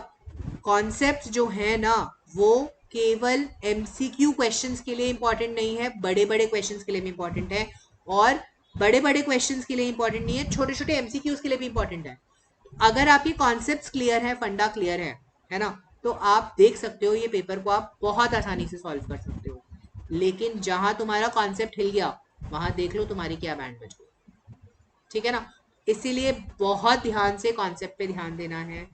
कॉन्सेप्ट्स जो है ना वो केवल एमसीक्यू क्वेश्चंस के लिए इंपॉर्टेंट नहीं है, बड़े बड़े क्वेश्चंस के लिए भी इंपॉर्टेंट है, और बड़े बड़े क्वेश्चंस के लिए इंपॉर्टेंट नहीं है, छोटे छोटे एमसीक्यूज के लिए भी इंपॉर्टेंट है। अगर आपकी कॉन्सेप्ट्स क्लियर है, फंडा क्लियर है ना, तो आप देख सकते हो ये पेपर को आप बहुत आसानी से सॉल्व कर सकते हो। लेकिन जहां तुम्हारा कॉन्सेप्ट हिल गया वहां देख लो तुम्हारी क्या बैंड बच गई, ठीक है ना। इसीलिए बहुत ध्यान से कॉन्सेप्ट पे ध्यान देना है,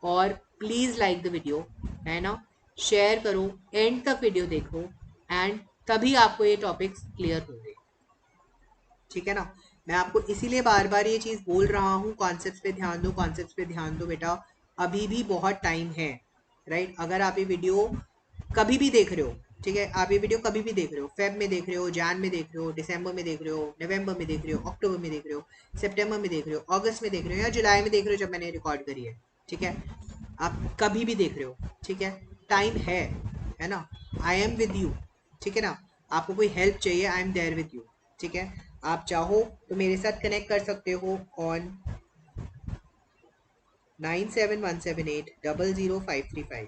और प्लीज लाइक द वीडियो, है ना, शेयर करो, एंड तक वीडियो देखो, एंड तभी आपको ये टॉपिक्स क्लियर होंगे, ठीक है ना। मैं आपको इसीलिए बार बार ये चीज बोल रहा हूँ, कॉन्सेप्ट पे ध्यान दो, कॉन्सेप्ट पे ध्यान दो बेटा, अभी भी बहुत टाइम है, राइट। अगर आप ये वीडियो कभी भी देख रहे हो, ठीक है, आप ये वीडियो कभी भी देख रहे हो, फेब में देख रहे हो, जैन में देख रहे हो, दिसंबर में देख रहे हो, नवंबर में देख रहे हो, अक्टूबर में देख रहे हो, सितंबर में देख रहे हो, अगस्त में देख रहे हो, या जुलाई में देख रहे हो जब मैंने रिकॉर्ड करी है, ठीक है, आप कभी भी देख रहे हो, ठीक है, टाइम है। है ना, आई एम विद यू, ठीक है ना, आपको कोई हेल्प चाहिए, I am there with you, ठीक है। आप चाहो तो मेरे साथ कनेक्ट कर सकते हो ऑन 9717800535।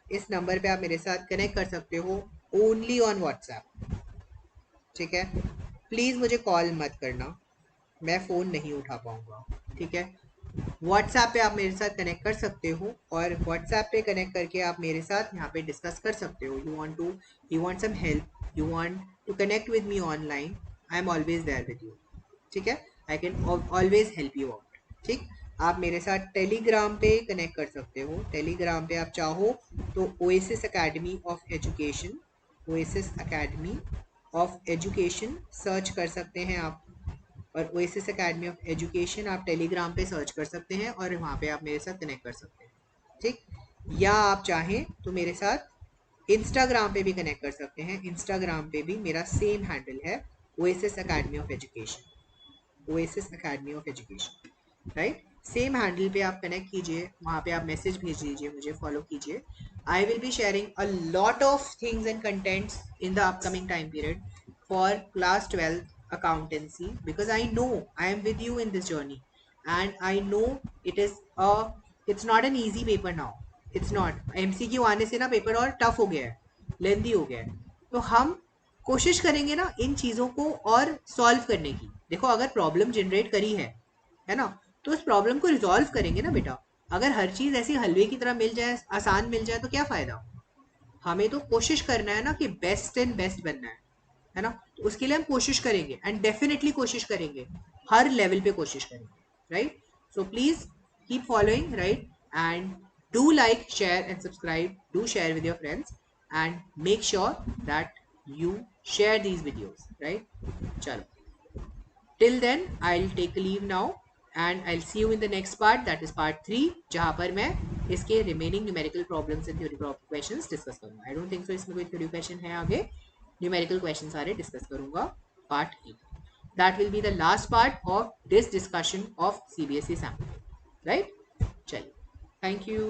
इस नंबर पे आप मेरे साथ कनेक्ट कर सकते हो ओनली ऑन व्हाट्सएप, ठीक है। प्लीज़ मुझे कॉल मत करना, मैं फ़ोन नहीं उठा पाऊंगा, ठीक है। व्हाट्सएप पे आप मेरे साथ कनेक्ट कर सकते हो, और व्हाट्सएप पे कनेक्ट करके आप मेरे साथ यहाँ पे डिस्कस कर सकते हो। You want some help, you want to connect with me online, I am always there with you, ठीक है। I can always help you out, ठीक। आप मेरे साथ टेलीग्राम पे कनेक्ट कर सकते हो। टेलीग्राम पे आप चाहो तो oasis academy of education, oasis academy of education search कर सकते हैं आप, और ओएसिस एकेडमी ऑफ एजुकेशन आप टेलीग्राम पे सर्च कर सकते हैं, और वहाँ पे आप मेरे साथ कनेक्ट कर सकते हैं, ठीक। या आप चाहें तो मेरे साथ इंस्टाग्राम पे भी कनेक्ट कर सकते हैं। इंस्टाग्राम पे भी मेरा सेम हैंडल है, oasis academy of education, oasis academy of education, right. Same handle पे आप कनेक्ट कीजिए, वहाँ पे आप मैसेज भेज दीजिए, मुझे फॉलो कीजिए। I will be sharing a lot of things and contents in the upcoming time period for class 12th accountancy, because I know I am with you in this journey, and I know it is a it's not an easy paper now, it's not। MCQ आने से ना paper और tough हो गया है, लेंदी हो गया है, तो हम कोशिश करेंगे ना इन चीज़ों को और सॉल्व करने की। देखो अगर प्रॉब्लम जनरेट करी है ना, तो उस प्रॉब्लम को रिजॉल्व करेंगे ना बेटा। अगर हर चीज़ ऐसी हलवे की तरह मिल जाए, आसान मिल जाए, तो क्या फ़ायदा। हमें तो कोशिश करना है ना कि बेस्ट एंड बेस्ट बनना है ना, तो उसके लिए हम कोशिश करेंगे, एंड डेफिनेटली कोशिश करेंगे, हर लेवल पे कोशिश करेंगे, right. So please keep following, right, and do like, share and subscribe, do share with your friends, and make sure that you share these videos, right? Chalo, till then I'll take a leave now, and I'll see you in the next part, that is part 3, जहाँ पर मैं इसके remaining numerical problems and theory questions discuss करूँगा। I don't think so इसमें कोई theory question है आगे, numerical questions सारे discuss करूँगा part 3। That will be the last part of this discussion of CBSE sample, right? चलिए, thank you।